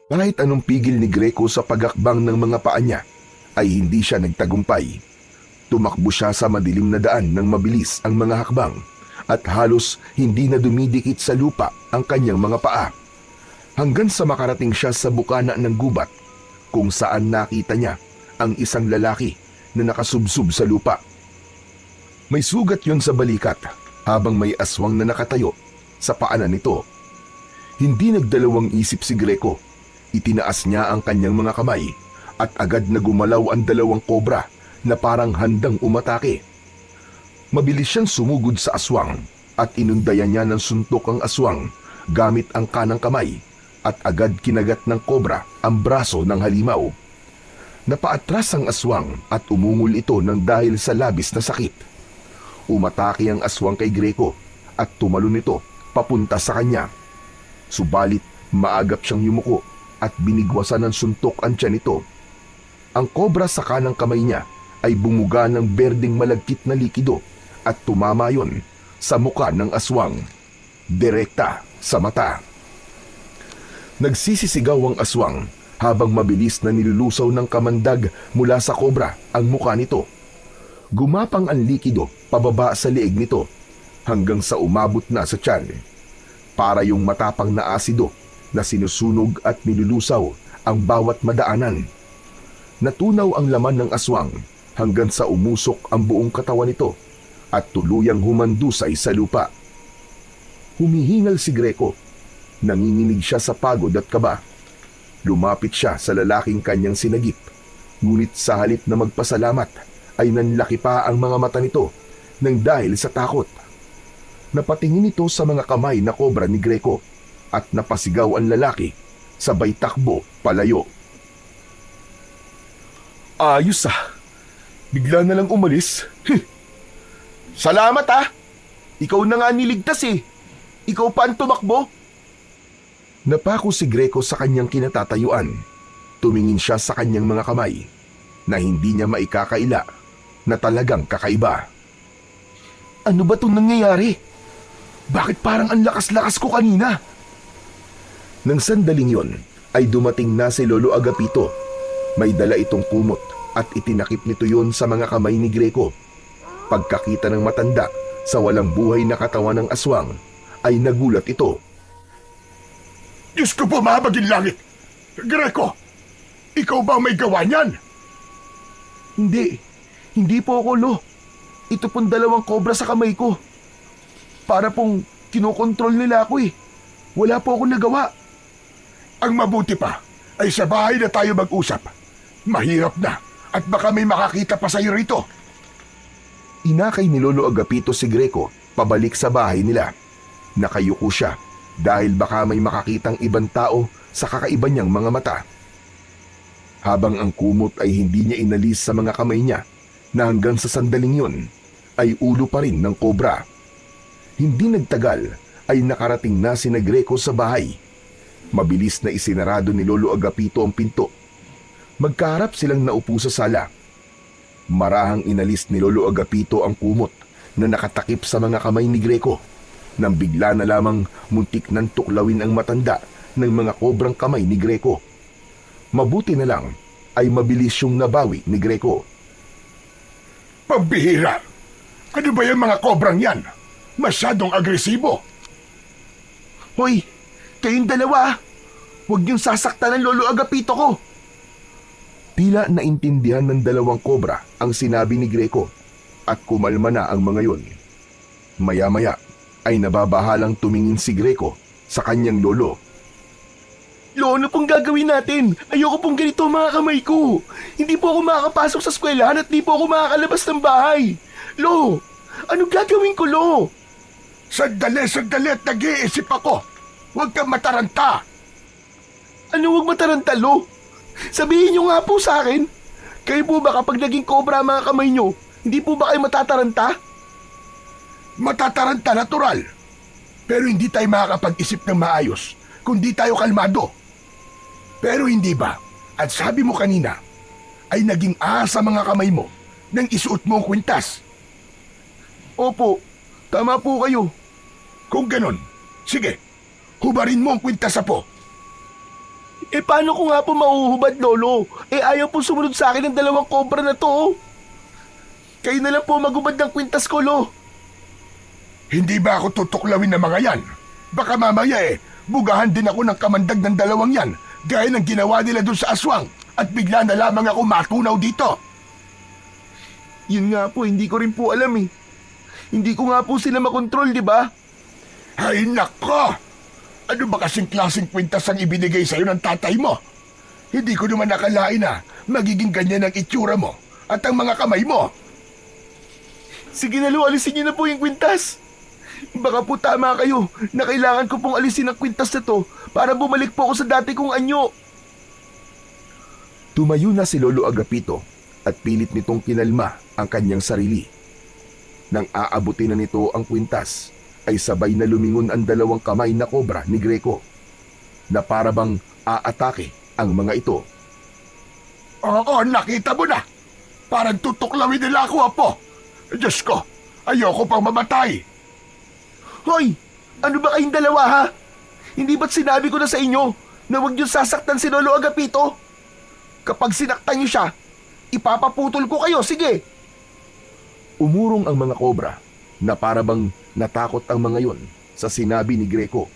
Kahit anong pigil ni Greco sa pagakbang ng mga paa niya, ay hindi siya nagtagumpay. Tumakbo siya sa madilim na daan ng mabilis ang mga hakbang at halos hindi na dumidikit sa lupa ang kanyang mga paa. Hanggang sa makarating siya sa bukana ng gubat kung saan nakita niya ang isang lalaki na nakasubsob sa lupa. May sugat yon sa balikat habang may aswang na nakatayo sa paanan nito. Hindi nagdalawang isip si Greco. Itinaas niya ang kanyang mga kamay at agad na gumalaw ang dalawang kobra na parang handang umatake. Mabilis siyang sumugod sa aswang at inundayan niya ng suntok ang aswang gamit ang kanang kamay at agad kinagat ng kobra ang braso ng halimaw. Napaatras ang aswang at umungol ito ng dahil sa labis na sakit. Umatake ang aswang kay Greco at tumalon ito papunta sa kanya. Subalit maagap siyang yumuko at binigwasan ng suntok ang tiyan nito. Ang kobra sa kanang kamay niya ay bumuga ng berdeng malagkit na likido at tumama yon sa muka ng aswang, direkta sa mata. Nagsisisigaw ang aswang habang mabilis na nilulusaw ng kamandag mula sa kobra ang muka nito. Gumapang ang likido pababa sa liig nito hanggang sa umabot na sa tiyan. Para yung matapang na asido na sinusunog at nilulusaw ang bawat madaanan. Natunaw ang laman ng aswang hanggang sa umusok ang buong katawan nito at tuluyang humandusay sa lupa. Humihingal si Greco. Nanginginig siya sa pagod at kaba. Lumapit siya sa lalaking kanyang sinagip. Ngunit sa halip na magpasalamat ay nanlaki pa ang mga mata nito nang dahil sa takot. Napatingin ito sa mga kamay na kobra ni Greco at napasigaw ang lalaki sabay takbo palayo. Ayos ah. Bigla na lang umalis. Salamat ah. Ikaw na nga niligtas eh. Ikaw pa ang tumakbo. Napako si Greco sa kanyang kinatatayuan. Tumingin siya sa kanyang mga kamay na hindi niya maikakaila na talagang kakaiba. Ano ba itong nangyayari? Bakit parang ang lakas-lakas ko kanina? Nang sandaling yon ay dumating na si Lolo Agapito. May dala itong kumot at itinakip nito yon sa mga kamay ni Greco. Pagkakita ng matanda sa walang buhay na katawan ng aswang ay nagulat ito. Diyos ko po, mahabagin langit! Greco, ikaw ba ang may gawa niyan? Hindi po ako, Lo. Ito pong dalawang kobra sa kamay ko. Para pong kinokontrol nila ako eh. Wala po akong nagawa. Ang mabuti pa ay sa bahay na tayo mag-usap. Mahirap na at baka may makakita pa sa'yo rito. Inakay ni Lolo Agapito si Greco pabalik sa bahay nila. Nakayuko siya dahil baka may makakitang ibang tao sa kakaiba niyang mga mata. Habang ang kumot ay hindi niya inalis sa mga kamay niya na hanggang sa sandaling yun ay ulo pa rin ng kobra. Hindi nagtagal ay nakarating na sina Greco sa bahay. Mabilis na isinarado ni Lolo Agapito ang pinto. Magkaharap silang naupo sa sala. Marahang inalis ni Lolo Agapito ang kumot na nakatakip sa mga kamay ni Greco nang bigla na lamang muntik nang tuklawin ang matanda ng mga kobrang kamay ni Greco. Mabuti na lang ay mabilis yung nabawi ni Greco. Pambihira! Ano ba yung mga kobrang yan? Masyadong agresibo. Hoy, kayong dalawa! Huwag niyong sasaktan ng Lolo Agapito ko! Tila naintindihan ng dalawang kobra ang sinabi ni Greco at kumalma na ang mga yon. Maya-maya ay nababahalang tumingin si Greco sa kanyang lolo. Lo, ano pong gagawin natin? Ayoko pong ganito ang mga kamay ko. Hindi po ako makakapasok sa eskwelahan at di po ako makakalabas ng bahay. Lo, ano gagawin ko, Lo? Sandali at nag-iisip ako. Huwag kang mataranta. Ano huwag mataranta, Lo? Sabihin niyo nga po sa akin. Kayo po ba kapag naging kobra ang mga kamay niyo, hindi po ba kayo matataranta? Matataranta natural. Pero hindi tayo makakapag-isip ng maayos kung di tayo kalmado. Pero hindi ba, at sabi mo kanina, ay naging ahas sa mga kamay mo nang isuot mo ang kwintas? Opo, tama po kayo. Kung ganon, sige, hubarin mo ang kwintas po. Paano ko nga po mauhubad, Lolo? Ayaw po sumunod sa akin ng dalawang kobra na to. Oh. Kayo na lang po magubad ng kwintas ko, Lo. Hindi ba ako tutuklawin ng mga yan? Baka mamaya bugahan din ako ng kamandag ng dalawang yan, gaya ng ginawa nila dun sa aswang, at bigla na lamang ako matunaw dito. Yun nga po, hindi ko rin po alam eh. Hindi ko nga po sila makontrol, di ba? Ay nako! Ano ba kasing klaseng kwintas ang ibinigay sa'yo ng tatay mo? Hindi ko naman nakalain na magiging ganyan ang itsura mo at ang mga kamay mo. Sige na, Lo, alisin niyo na po yung kwintas. Baka po tama kayo na kailangan ko pong alisin ang kwintas na to para bumalik po ako sa dati kong anyo. Tumayo na si Lolo Agapito at pilit nitong kinalma ang kanyang sarili. Nang aabutin na nito ang kwintas, ay sabay na lumingon ang dalawang kamay na kobra ni Greco na parabang aatake ang mga ito. Oo, nakita mo na. Parang tutuklawin nila ako, Apo. Diyos ko, ayoko pang mamatay. Hoy, ano ba kayong dalawa, ha? Hindi ba't sinabi ko na sa inyo na huwag niyo sasaktan si Lolo Agapito? Kapag sinaktan niyo siya, ipapaputol ko kayo, sige. Umurong ang mga kobra na parabang natakot ang mga yon sa sinabi ni Greco.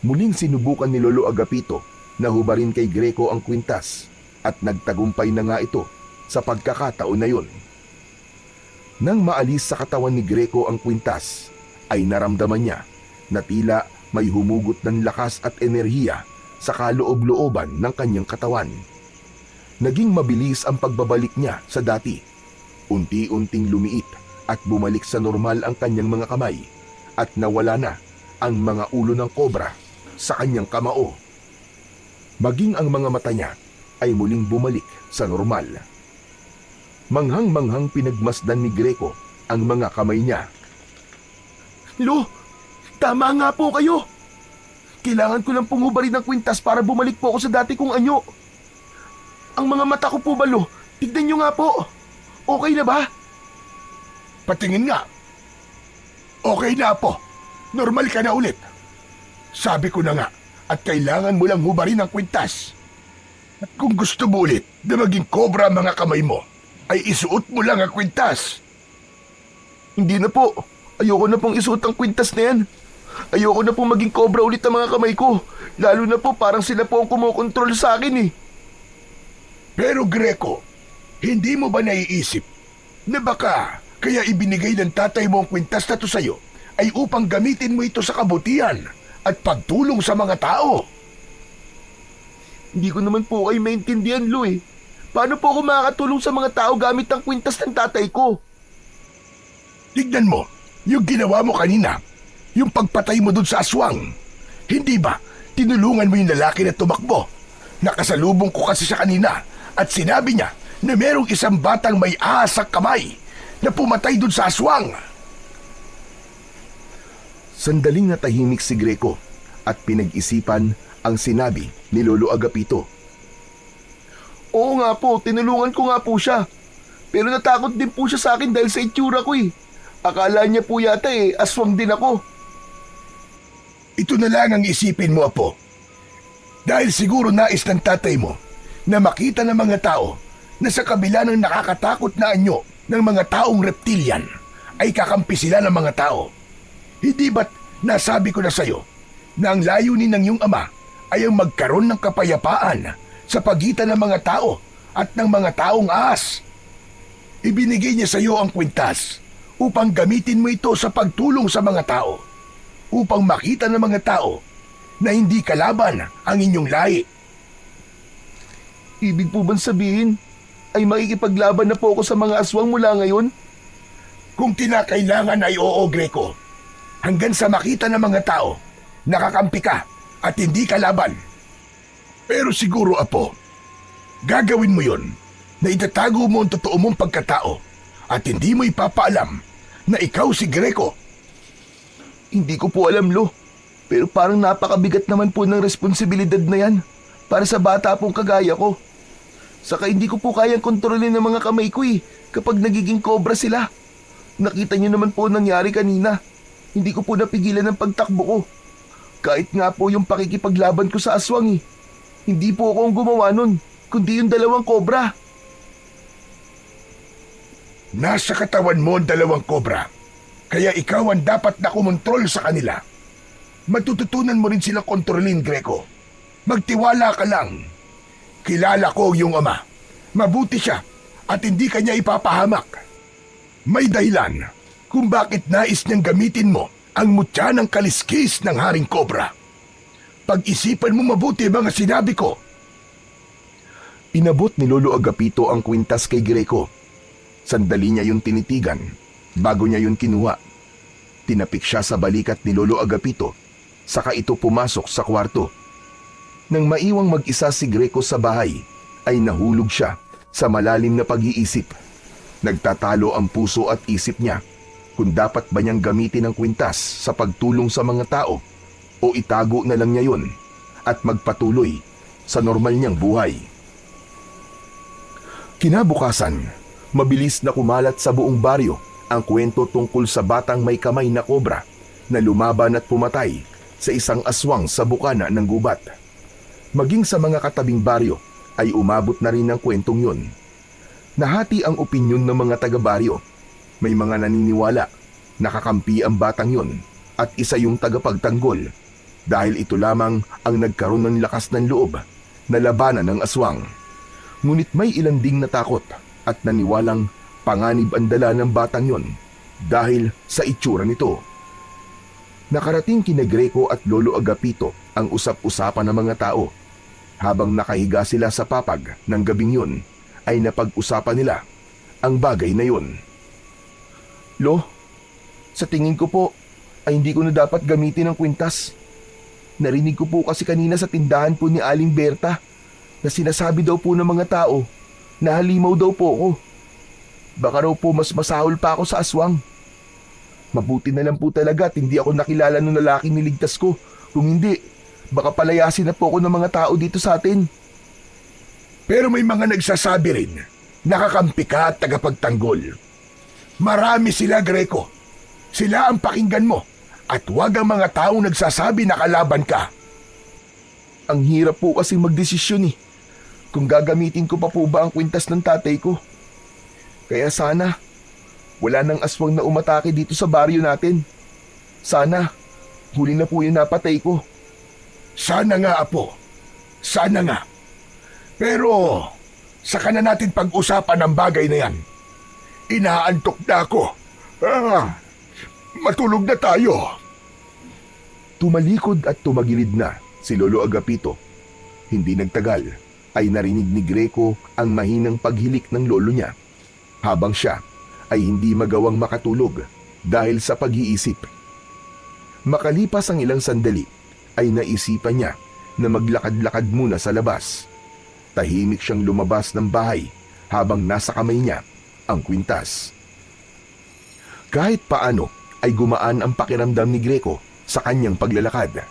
Muling sinubukan ni Lolo Agapito na hubarin kay Greco ang kwintas at nagtagumpay na nga ito sa pagkakataon na yon. Nang maalis sa katawan ni Greco ang kwintas, ay naramdaman niya na tila may humugot ng lakas at enerhiya sa kaloob-looban ng kanyang katawan. Naging mabilis ang pagbabalik niya sa dati. Unti-unting lumiit at bumalik sa normal ang kanyang mga kamay at nawala na ang mga ulo ng kobra sa kanyang kamao. Maging ang mga mata niya ay muling bumalik sa normal. Manghang-manghang pinagmasdan ni Greco ang mga kamay niya. Lo, tama nga po kayo. Kailangan ko lang punghubarin ng kwintas para bumalik po ako sa dati kong anyo. Ang mga mata ko po ba, Lo? Tignan niyo nga po. Okay na ba? Patingin nga. Okay na, Apo. Normal ka na ulit. Sabi ko na nga, at kailangan mo lang hubarin ang kwintas. At kung gusto mo ulit na maging kobra ang mga kamay mo, ay isuot mo lang ang kwintas. Hindi na po. Ayoko na pong isuot ang kwintas na yan. Ayoko na pong maging kobra ulit ang mga kamay ko. Lalo na po parang sila po ang kumokontrol sa akin eh. Pero Greco, hindi mo ba naiisip na baka kaya ibinigay ng tatay mo ang kwintas na to sa'yo ay upang gamitin mo ito sa kabutihan at pagtulong sa mga tao? Hindi ko naman po kayo maintindihan, Lo eh. Paano po ako makakatulong sa mga tao gamit ang kwintas ng tatay ko? Tignan mo, yung ginawa mo kanina, yung pagpatay mo dun sa aswang. Hindi ba, tinulungan mo yung lalaki na tumakbo? Nakasalubong ko kasi siya kanina at sinabi niya na merong isang batang may ahas sa kamay na pumatay dun sa aswang. Sandaling natahimik si Greco at pinag-isipan ang sinabi ni Lolo Agapito. Oo nga po, tinulungan ko nga po siya. Pero natakot din po siya sa akin dahil sa itsura ko eh. Akala niya po yata aswang din ako. Ito na lang ang isipin mo, Apo. Dahil siguro nais ng tatay mo na makita ng mga tao na sa kabila ng nakakatakot na anyo ng mga taong reptilian ay kakampi sila ng mga tao. Hindi ba't nasabi ko na sa'yo na ang layunin ng iyong ama ay ang magkaroon ng kapayapaan sa pagitan ng mga tao at ng mga taong ahas? Ibinigay niya sa iyo ang kwintas upang gamitin mo ito sa pagtulong sa mga tao, upang makita ng mga tao na hindi kalaban ang inyong lahi. Ibig po bang sabihin ay makikipaglaban na po ako sa mga aswang mula ngayon? Kung kinakailangan ay oo, Greco. Hanggang sa makita ng mga tao, nakakampi ka at hindi kalaban. Pero siguro, Apo, gagawin mo yon na itatago mo ang totoo mong pagkatao at hindi mo ipapaalam na ikaw si Greco. Hindi ko po alam, Lo. Pero parang napakabigat naman po ng responsibilidad na yan para sa bata pong kagaya ko. Saka hindi ko po kayang kontrolin ng mga kamay ko kapag nagiging cobra sila. Nakita niyo naman po nangyari kanina. Hindi ko po napigilan ang pagtakbo ko. Kahit nga po yung pakikipaglaban ko sa aswang Hindi po ako ang gumawa nun, kundi yung dalawang cobra. Nasa katawan mo ang dalawang kobra, kaya ikaw ang dapat na kumontrol sa kanila. Matututunan mo rin silang kontrolin, Greco. Magtiwala ka lang. Kilala ko yung ama. Mabuti siya at hindi kanya ipapahamak. May dahilan kung bakit nais niyang gamitin mo ang mutya ng kaliskis ng Haring Cobra. Pag-isipan mo mabuti mga sinabi ko. Inabot ni Lolo Agapito ang kwintas kay Greco. Sandali niya yung tinitigan bago niya yun kinuha. Tinapik siya sa balikat ni Lolo Agapito, saka ito pumasok sa kwarto. Nang maiwang mag-isa si Greco sa bahay, ay nahulog siya sa malalim na pag-iisip. Nagtatalo ang puso at isip niya kung dapat ba niyang gamitin ang kwintas sa pagtulong sa mga tao o itago na lang niya yun at magpatuloy sa normal niyang buhay. Kinabukasan, mabilis na kumalat sa buong baryo ang kwento tungkol sa batang may kamay na kobra na lumaban at pumatay sa isang aswang sa bukana ng gubat. Maging sa mga katabing baryo ay umabot na rin ang kwentong yun. Nahati ang opinyon ng mga taga-baryo. May mga naniniwala nakakampi ang batang yun at isa yung tagapagtanggol dahil ito lamang ang nagkaroon ng lakas ng loob na labanan ng aswang. Ngunit may ilan ding natakot at naniwalang panganib ang dala ng batang yon dahil sa itsura nito. Nakarating kina Greco at Lolo Agapito ang usap-usapan ng mga tao. Habang nakahiga sila sa papag ng gabing yun, ay napag-usapan nila ang bagay na yun. Lo, sa tingin ko po ay hindi ko na dapat gamitin ang kwintas. Narinig ko po kasi kanina sa tindahan po ni Aling Berta na sinasabi daw po ng mga tao na halimaw daw po ako. Baka raw po mas masahol pa ako sa aswang. Mabuti na lang po talaga at hindi ako nakilala ng lalaking niligtas ko. Kung hindi, baka palayasin na po ako ng mga tao dito sa atin. Pero may mga nagsasabi rin, nakakampi ka at tagapagtanggol. Marami sila, Greco. Sila ang pakinggan mo at huwag ang mga taong nagsasabi na kalaban ka. Ang hirap po kasi magdesisyon kung gagamitin ko pa po ba ang kwintas ng tatay ko. Kaya sana, wala nang aswang na umatake dito sa baryo natin. Sana, huli na po yung napatay ko. Sana nga, Apo. Sana nga. Pero, saka na natin pag-usapan ang bagay na yan. Inaantok na ako. Matulog na tayo. Tumalikod at tumagilid na si Lolo Agapito. Hindi nagtagal ay narinig ni Greco ang mahinang paghilik ng lolo niya, habang siya ay hindi magawang makatulog dahil sa pag-iisip. Makalipas ang ilang sandali ay naisipan niya na maglakad-lakad muna sa labas. Tahimik siyang lumabas ng bahay habang nasa kamay niya ang kwintas. Kahit paano ay gumaan ang pakiramdam ni Greco sa kanyang paglalakad.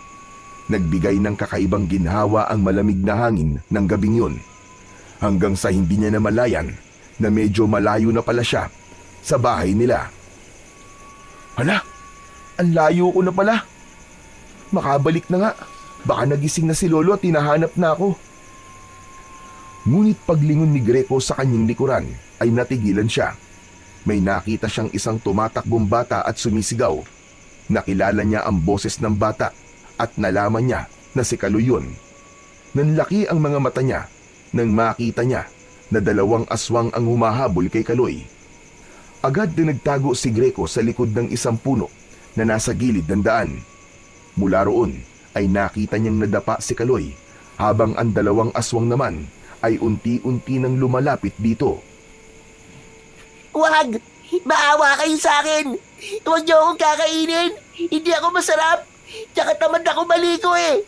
Nagbigay ng kakaibang ginhawa ang malamig na hangin ng gabing yun. hanggang sa hindi niya namalayan na medyo malayo na pala siya sa bahay nila. Hala, ang layo ko na pala. Makabalik na nga. Baka nagising na si Lolo at hinahanap na ako. Ngunit paglingon ni Greco sa kanyang likuran ay natigilan siya. May nakita siyang isang tumatakbong bata at sumisigaw. Nakilala niya ang boses ng bata at nalaman niya na si Kaloy yun. Nanlaki ang mga mata niya nang makita niya na 2 aswang ang humahabol kay Kaloy. Agad na nagtago si Greco sa likod ng isang puno na nasa gilid ng daan. Mula roon ay nakita niyang nadapa si Kaloy habang ang 2 aswang naman ay unti-unti nang lumalapit dito. Wag! Maawa kayo sa akin! Huwag niyo akong kakainin! Hindi ako masarap! Tsaka tamad ako maligo eh!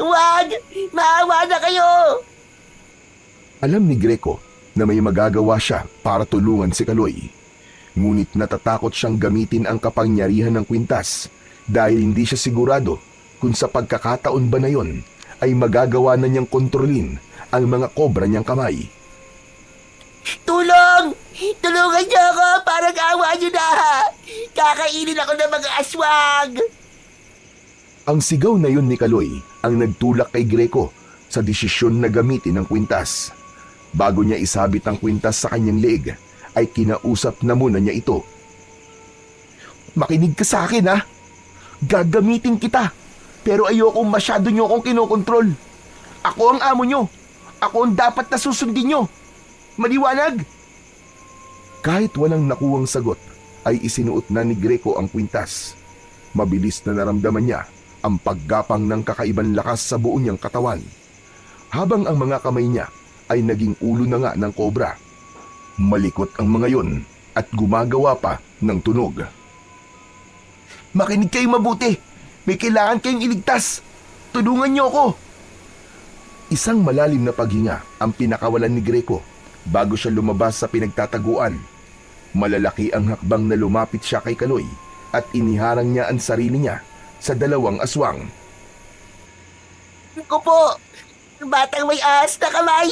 Wag! Maawa na kayo! Alam ni Greco na may magagawa siya para tulungan si Kaloy. Ngunit natatakot siyang gamitin ang kapangyarihan ng kwintas dahil hindi siya sigurado kung sa pagkakataon ba na yon ay magagawa na niyang kontrolin ang mga kobra niyang kamay. Tulong! Tulungan niyo ako! Parang awa niyo na! Kakainin ako ng mga aswang! Ang sigaw na yon ni Kaloy ang nagtulak kay Greco sa desisyon na gamitin ang kwintas. Bago niya isabit ang kwintas sa kanyang leeg, ay kinausap na muna niya ito. Makinig ka sa akin ha. Gagamitin kita. Pero ayokong masyado niyo akong kinokontrol. Ako ang amo niyo. Ako ang dapat na susundin niyo. Maliwanag? Kahit walang nakuwang sagot, ay isinuot na ni Greco ang kwintas. Mabilis na naramdaman niya ang paggapang ng kakaibang lakas sa buong niyang katawan. Habang ang mga kamay niya ay naging ulo na nga ng kobra. Malikot ang mga yon at gumagawa pa ng tunog. Makinig kayo mabuti. May kailangan kayong iligtas. Tulungan niyo ako. Isang malalim na paghinga ang pinakawalan ni Greco bago siya lumabas sa pinagtataguan. Malalaki ang hakbang na lumapit siya kay Kaloy at iniharang niya ang sarili niya sa 2 aswang. Ko po! Batang may ahas na kamay!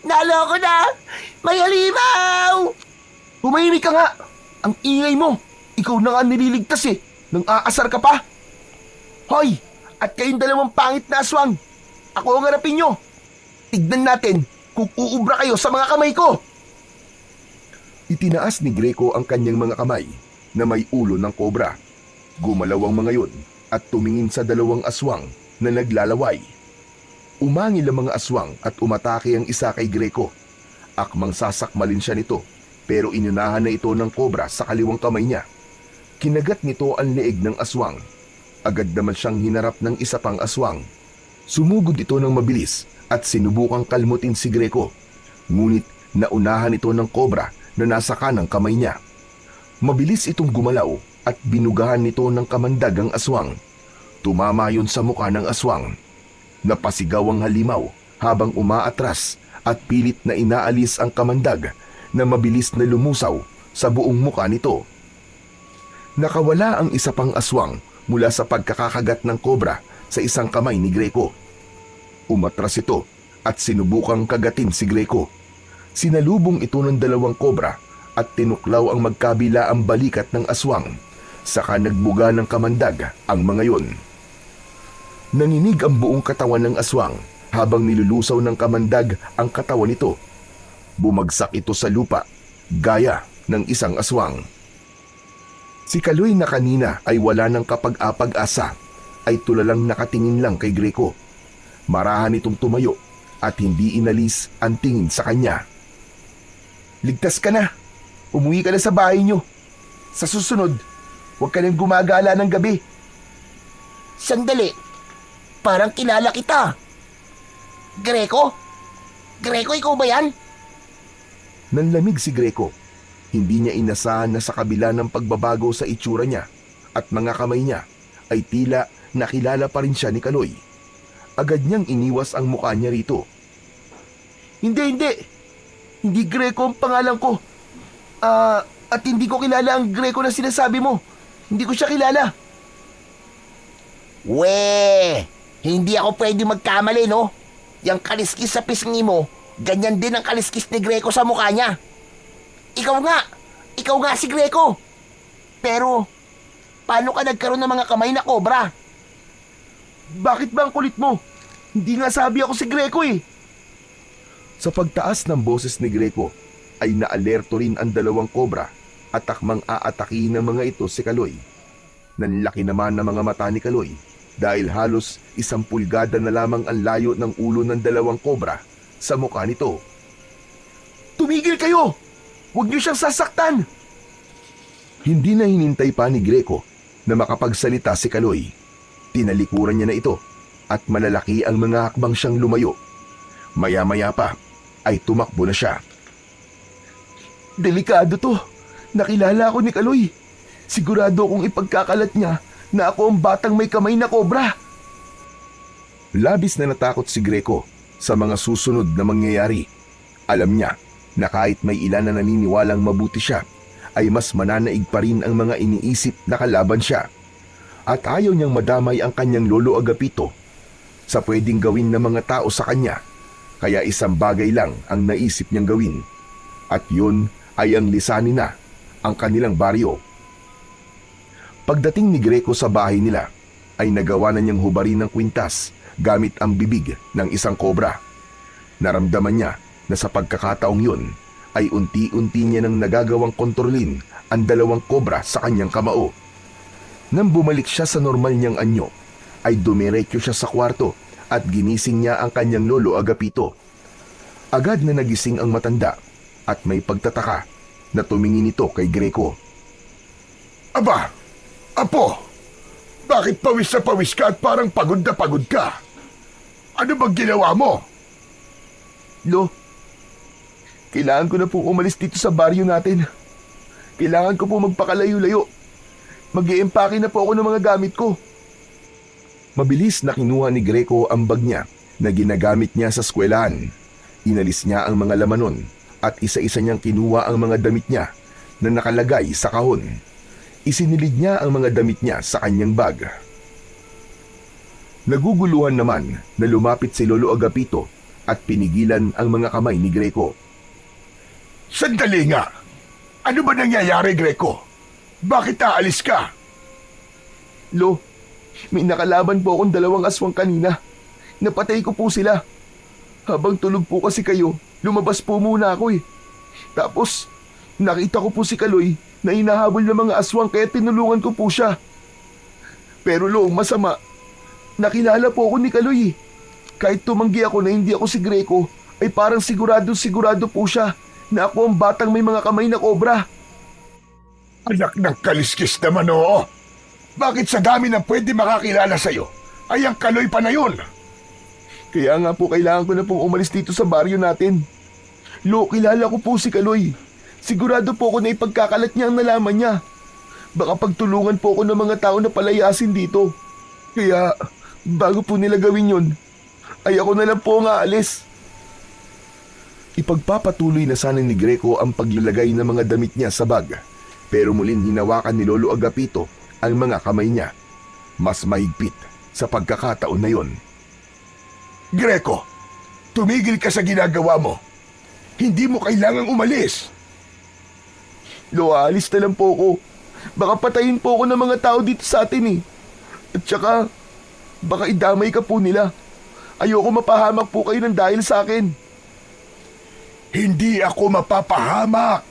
Naloko na! May halimaw! Humahimik ka nga. Ang ingay mo. Ikaw na nga nililigtas eh. Nang aasar ka pa. Hoy! At kayong 2 pangit na aswang. Ako ang harapin nyo. Tignan natin kung uubra kayo sa mga kamay ko. Itinaas ni Greco ang kanyang mga kamay na may ulo ng kobra. Gumalaw ang mga yun at tumingin sa 2 aswang na naglalaway. Umangil ang mga aswang at umatake ang isa kay Greco. Akmang sasakmalin siya nito pero inunahan na ito ng kobra sa kaliwang kamay niya. Kinagat nito ang leeg ng aswang. Agad naman siyang hinarap ng isa pang aswang. Sumugod ito ng mabilis at sinubukang kalmutin si Greco. Ngunit naunahan ito ng kobra na nasa kanang kamay niya. Mabilis itong gumalaw at binugahan nito ng kamandag ang aswang. Tumama yun sa mukha ng aswang. Napasigaw ang halimaw habang umaatras at pilit na inaalis ang kamandag na mabilis na lumusaw sa buong mukha nito. Nakawala ang isa pang aswang mula sa pagkakakagat ng kobra sa isang kamay ni Greco. Umatras ito at sinubukang kagatin si Greco. Sinalubong ito ng 2 kobra at tinuklaw ang magkabila ang balikat ng aswang. Saka nagbuga ng kamandag ang mga yon. Nanginig ang buong katawan ng aswang habang nilulusaw ng kamandag ang katawan nito. Bumagsak ito sa lupa, gaya ng isang aswang. Si Kaloy na kanina ay wala ng kapag-apag-asa, ay tulalang nakatingin lang kay Greco. Marahan itong tumayo at hindi inalis ang tingin sa kanya. Ligtas ka na. Umuwi ka na sa bahay niyo. Sa susunod, huwag ka nang gumagala ng gabi. Sandali! Parang kilala kita! Greco? Greco, ikaw ba yan? Nanlamig si Greco. Hindi niya inasahan na sa kabila ng pagbabago sa itsura niya at mga kamay niya ay tila nakilala pa rin siya ni Kaloy. Agad niyang iniwas ang mukha niya rito. Hindi. Hindi Greco ang pangalan ko. At hindi ko kilala ang Greco na sinasabi mo. Hindi ko siya kilala. Hindi ako pwede magkamali, no? Yang kaliskis sa pisngi mo, ganyan din ang kaliskis ni Greco sa mukha niya. Ikaw nga si Greco. Pero, paano ka nagkaroon ng mga kamay na kobra? Bakit ba ang kulit mo? Hindi nga sabi ako si Greco eh. Sa pagtaas ng boses ni Greco ay naalerto rin ang dalawang kobra at takmang aatakihin ng mga ito si Kaloy. Nanlaki naman ng mga mata ni Kaloy dahil halos 1 pulgada na lamang ang layo ng ulo ng dalawang kobra sa mukha nito. Tumigil kayo! Huwag niyo siyang sasaktan! Hindi na hinintay pa ni Greco na makapagsalita si Kaloy. Tinalikuran niya na ito at malalaki ang mga hakbang siyang lumayo. Maya-maya pa ay tumakbo na siya. Delikado to. Nakilala ko ni Kaloy. Sigurado kong ipagkakalat niya na ako ang batang may kamay na kobra. Labis na natakot si Greco sa mga susunod na mangyayari. Alam niya na kahit may ilan na naniniwalang mabuti siya, ay mas mananaig pa rin ang mga iniisip na kalaban siya. At ayaw niyang madamay ang kanyang lolo Agapito sa pwedeng gawin ng mga tao sa kanya. Kaya isang bagay lang ang naisip niyang gawin. At yun ay ang lisanin na ang kanilang baryo. Pagdating ni Greco sa bahay nila, ay nagawa na niyang hubarin ng kwintas gamit ang bibig ng isang kobra. Naramdaman niya na sa pagkakataong yun ay unti-unti niya nang nagagawang kontrolin ang dalawang kobra sa kanyang kamao. Nang bumalik siya sa normal niyang anyo, ay dumiretso siya sa kwarto at ginising niya ang kanyang lolo Agapito. Agad na nagising ang matanda at may pagtataka na tumingin ito kay Greco. Aba, Apo, bakit pawis na pawis ka at parang pagod na pagod ka? Ano bang ginawa mo? Lo, kailangan ko na po umalis dito sa baryo natin. Kailangan ko po magpakalayo-layo. Mag-iimpake na po ako ng mga gamit ko. Mabilis na kinuha ni Greco ang bag niya na ginagamit niya sa eskwelahan. Inalis niya ang mga laman nun at isa-isa niyang kinuha ang mga damit niya na nakalagay sa kahon. Isinilid niya ang mga damit niya sa kanyang bag. Naguguluhan naman na lumapit si Lolo Agapito at pinigilan ang mga kamay ni Greco. Sandali nga! Ano ba nangyayari, Greco? Bakit aalis ka? Lo, may nakalaban po akong 2 aswang kanina. Napatay ko po sila. Habang tulog po kasi kayo, lumabas po muna ako eh. Tapos, nakita ko po si Kaloy na hinahabol ng mga aswang kaya tinulungan ko po siya. Pero lo, masama. Nakilala po ako ni Kaloy eh. Kahit tumanggi ako na hindi ako si Greco, ay parang sigurado po siya na ako ang batang may mga kamay na kobra. Anak ng kaliskis naman, oo. Bakit sa dami ng pwede makakilala sa'yo, ay ang Kaloy pa na yun? Kaya nga po kailangan ko na pong umalis dito sa baryo natin. Lo, kilala ko po si Kaloy. Sigurado po ako na ipagkakalat niya ang nalaman niya. Baka pagtulungan po ako ng mga tao na palayasin dito. Kaya, bago po nila gawin yun, ay ako na lang po ang aalis. Ipagpapatuloy na sana ni Greco ang paglalagay ng mga damit niya sa bag. Pero muling hinawakan ni Lolo Agapito ang mga kamay niya. Mas mahigpit sa pagkakataon na yon. Greco, tumigil ka sa ginagawa mo. Hindi mo kailangang umalis. Lo, aalis na lang po ako. Baka patayin po ako ng mga tao dito sa atin eh. At saka, baka idamay ka po nila. Ayoko mapahamak po kayo ng dahil sa akin. Hindi ako mapapahamak.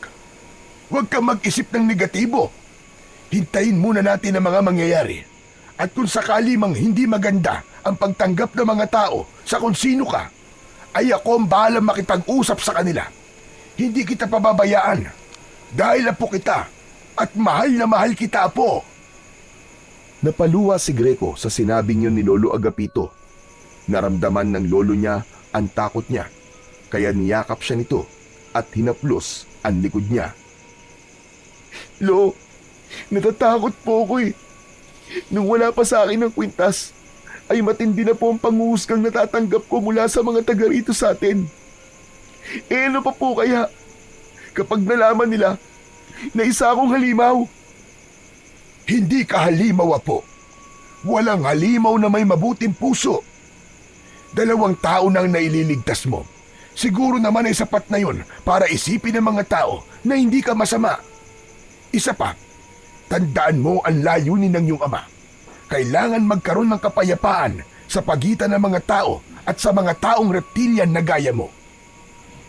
Huwag kang mag-isip ng negatibo. Hintayin muna natin ang mga mangyayari. At kung sakali mang hindi maganda ang pagtanggap ng mga tao sa kung sino ka, ay ako ang bahalang makipag-usap sa kanila. Hindi kita pababayaan. Dahil apo kita at mahal na mahal kita, Apo. Napaluwa si Greco sa sinabing yun ni Lolo Agapito. Naramdaman ng lolo niya ang takot niya, kaya niyakap siya nito at hinaplos ang likod niya. Lo, natatakot po ako eh. Nung wala pa sa akin ng kwintas, ay matindi na po ang panghuhusgang natatanggap ko mula sa mga taga rito sa atin. Eh ano pa po kaya? Kapag nalaman nila na isa akong halimaw. Hindi ka halimaw, Apo. Walang halimaw na may mabuting puso. 2 tao nang naililigtas mo. siguro naman ay sapat na yun para isipin ng mga tao na hindi ka masama. Isa pa, tandaan mo ang layunin ng iyong ama. Kailangan magkaroon ng kapayapaan sa pagitan ng mga tao at sa mga taong reptilian na gaya mo.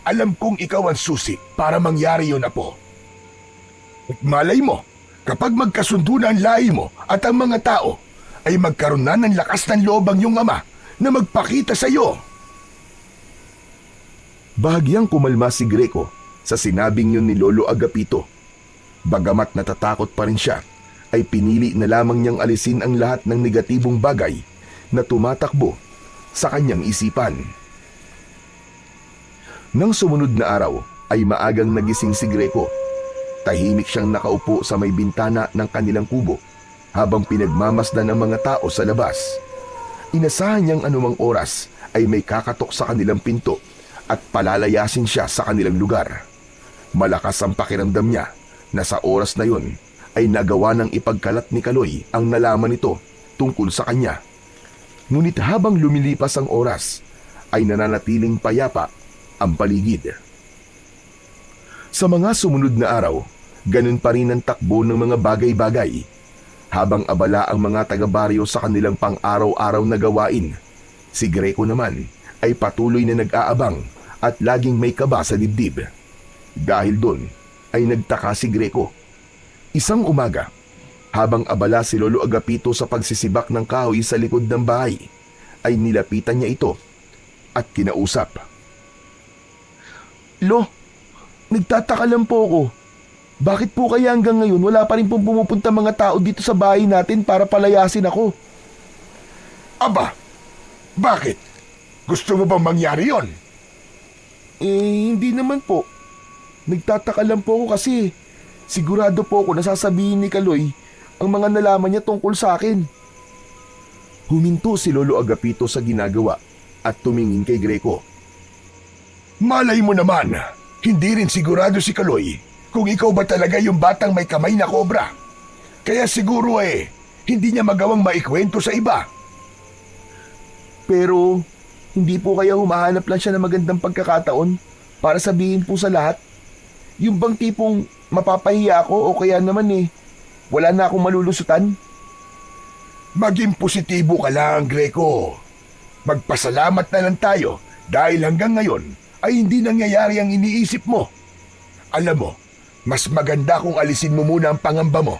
Alam kong ikaw ang susi para mangyari yun, Apo. At malay mo, kapag magkasundo na ang lahi mo at ang mga tao, ay magkaroon na ng lakas ng loob ang iyong ama na magpakita sa iyo. Bahagyang kumalma si Greco sa sinabing yun ni Lolo Agapito. Bagamat natatakot pa rin siya, ay pinili na lamang niyang alisin ang lahat ng negatibong bagay na tumatakbo sa kanyang isipan. Nang sumunod na araw ay maagang nagising si Greco. Tahimik siyang nakaupo sa may bintana ng kanilang kubo habang pinagmamasdan ng mga tao sa labas. Inasahan niyang anumang oras ay may kakatok sa kanilang pinto at palalayasin siya sa kanilang lugar. Malakas ang pakiramdam niya na sa oras na yun ay nagawa ng ipagkalat ni Kaloy ang nalaman nito tungkol sa kanya. Ngunit habang lumilipas ang oras ay nananatiling payapa ang paligid. Sa mga sumunod na araw, ganun pa rin ang takbo ng mga bagay-bagay. Habang abala ang mga taga-baryo sa kanilang pang-araw-araw na gawain, si Greco naman ay patuloy na nag-aabang at laging may kaba sa dibdib. Dahil doon ay nagtaka si Greco. Isang umaga, habang abala si Lolo Agapito sa pagsisibak ng kahoy sa likod ng bahay, ay nilapitan niya ito at kinausap. Lo, nagtataka lang po ako. Bakit po kaya hanggang ngayon wala pa rin pong pumupunta mga tao dito sa bahay natin para palayasin ako? Aba, bakit? Gusto mo bang mangyari yon? Hindi naman po. Nagtataka lang po ako kasi sigurado po ako na sasabihin ni Kaloy ang mga nalaman niya tungkol sa akin. Huminto si Lolo Agapito sa ginagawa at tumingin kay Greco. Malay mo naman, hindi rin sigurado si Kaloy kung ikaw ba talaga yung batang may kamay na kobra. Kaya siguro hindi niya magawang maikwento sa iba. Pero hindi po kaya humahanap lang siya ng magandang pagkakataon para sabihin po sa lahat? Yung bang tipong mapapahiya ako o kaya naman wala na akong malulusutan? Maging positibo ka lang, Greco. Magpasalamat na lang tayo dahil hanggang ngayon ay hindi nangyayari ang iniisip mo. Alam mo, mas maganda kung alisin mo muna ang pangamba mo.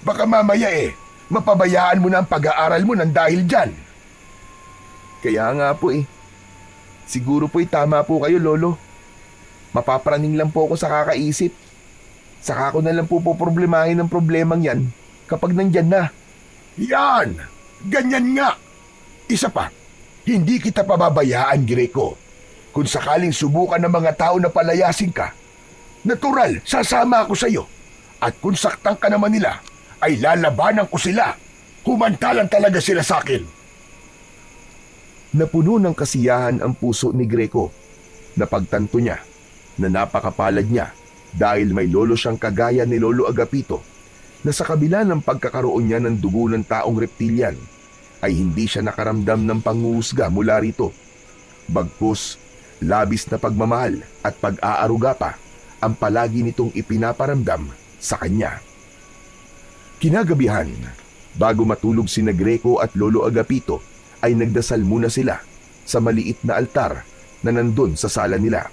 Baka mamaya mapabayaan mo na ang pag-aaral mo ng dahil dyan. Kaya nga po Siguro po tama po kayo, Lolo. Mapapraning lang po ako sa kakaisip. Saka ko na lang po poproblemahin ang problemang yan kapag nandyan na. Yan! Ganyan nga! Isa pa, hindi kita pababayaan, Greco. Kung sakaling subukan ng mga tao na palayasin ka, natural, sasama ako sa iyo. At kung saktan ka naman nila, ay lalabanan ko sila. Humantalan talaga sila sa akin. Napuno ng kasiyahan ang puso ni Greco. Napagtanto niya na napakapalad niya dahil may lolo siyang kagaya ni Lolo Agapito na sa kabila ng pagkakaroon niya ng dugo ng taong reptilian ay hindi siya nakaramdam ng panghuhusga mula rito. Bagkus, labis na pagmamahal at pag-aaruga pa ang palagi nitong ipinaparamdam sa kanya. Kinagabihan, bago matulog sina Greco at Lolo Agapito, ay nagdasal muna sila sa maliit na altar na nandun sa sala nila.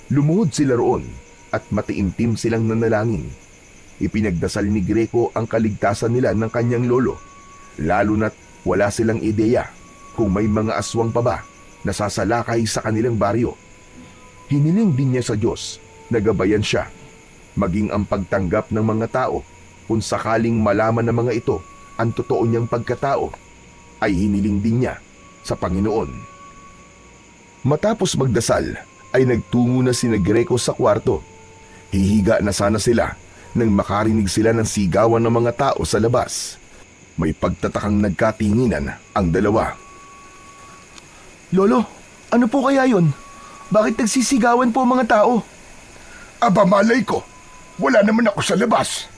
Lumuhod sila roon at matiimtim silang nanalangin. Ipinagdasal ni Greco ang kaligtasan nila ng kanyang lolo, lalo na't wala silang ideya kung may mga aswang pa ba na sasalakay sa kanilang baryo. Hiniling din niya sa Diyos na gabayan siya, maging ang pagtanggap ng mga tao kung sakaling malaman ng mga ito ang totoo niyang pagkatao, ay hiniling din niya sa Panginoon. Matapos magdasal, ay nagtungo na sina Greco sa kwarto. Hihiga na sana sila nang makarinig sila ng sigawan ng mga tao sa labas. May pagtatakang nagkatinginan ang dalawa. Lolo, ano po kaya yun? Bakit nagsisigawan po ang mga tao? Aba, malay ko. Wala naman ako sa labas.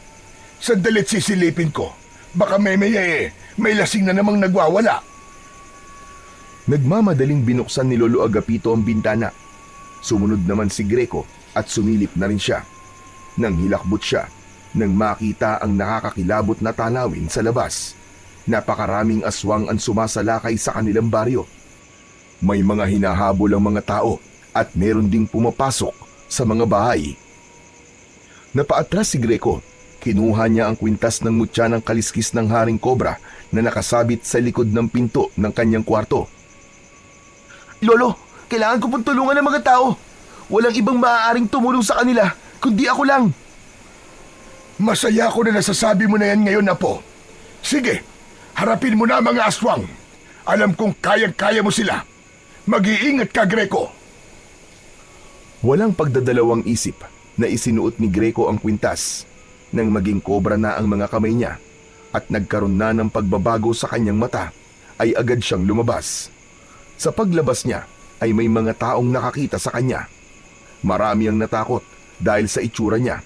Sandali't sisilipin ko. Baka may lasing na namang nagwawala. Nagmamadaling binuksan ni Lolo Agapito ang bintana. Sumunod naman si Greco at sumilip na rin siya. Nang hilakbot siya, nang makita ang nakakakilabot na tanawin sa labas. Napakaraming aswang ang sumasalakay sa kanilang baryo. May mga hinahabol ang mga tao at meron ding pumapasok sa mga bahay. Napaatras si Greco. Kinuha niya ang kwintas ng mutya ng kaliskis ng haring kobra na nakasabit sa likod ng pinto ng kanyang kwarto. Lolo, kailangan ko pong tulungan ng mga tao. Walang ibang maaaring tumulong sa kanila, kundi ako lang. Masaya ako na nasasabi mo na yan ngayon, Apo. Sige, harapin mo na mga aswang. Alam kong kayang-kaya mo sila. Mag-iingat ka, Greco. Walang pagdadalawang isip na isinuot ni Greco ang kwintas nang maging kobra na ang mga kamay niya at nagkaroon na ng pagbabago sa kanyang mata ay agad siyang lumabas. Sa paglabas niya ay may mga taong nakakita sa kanya. Marami ang natakot dahil sa itsura niya.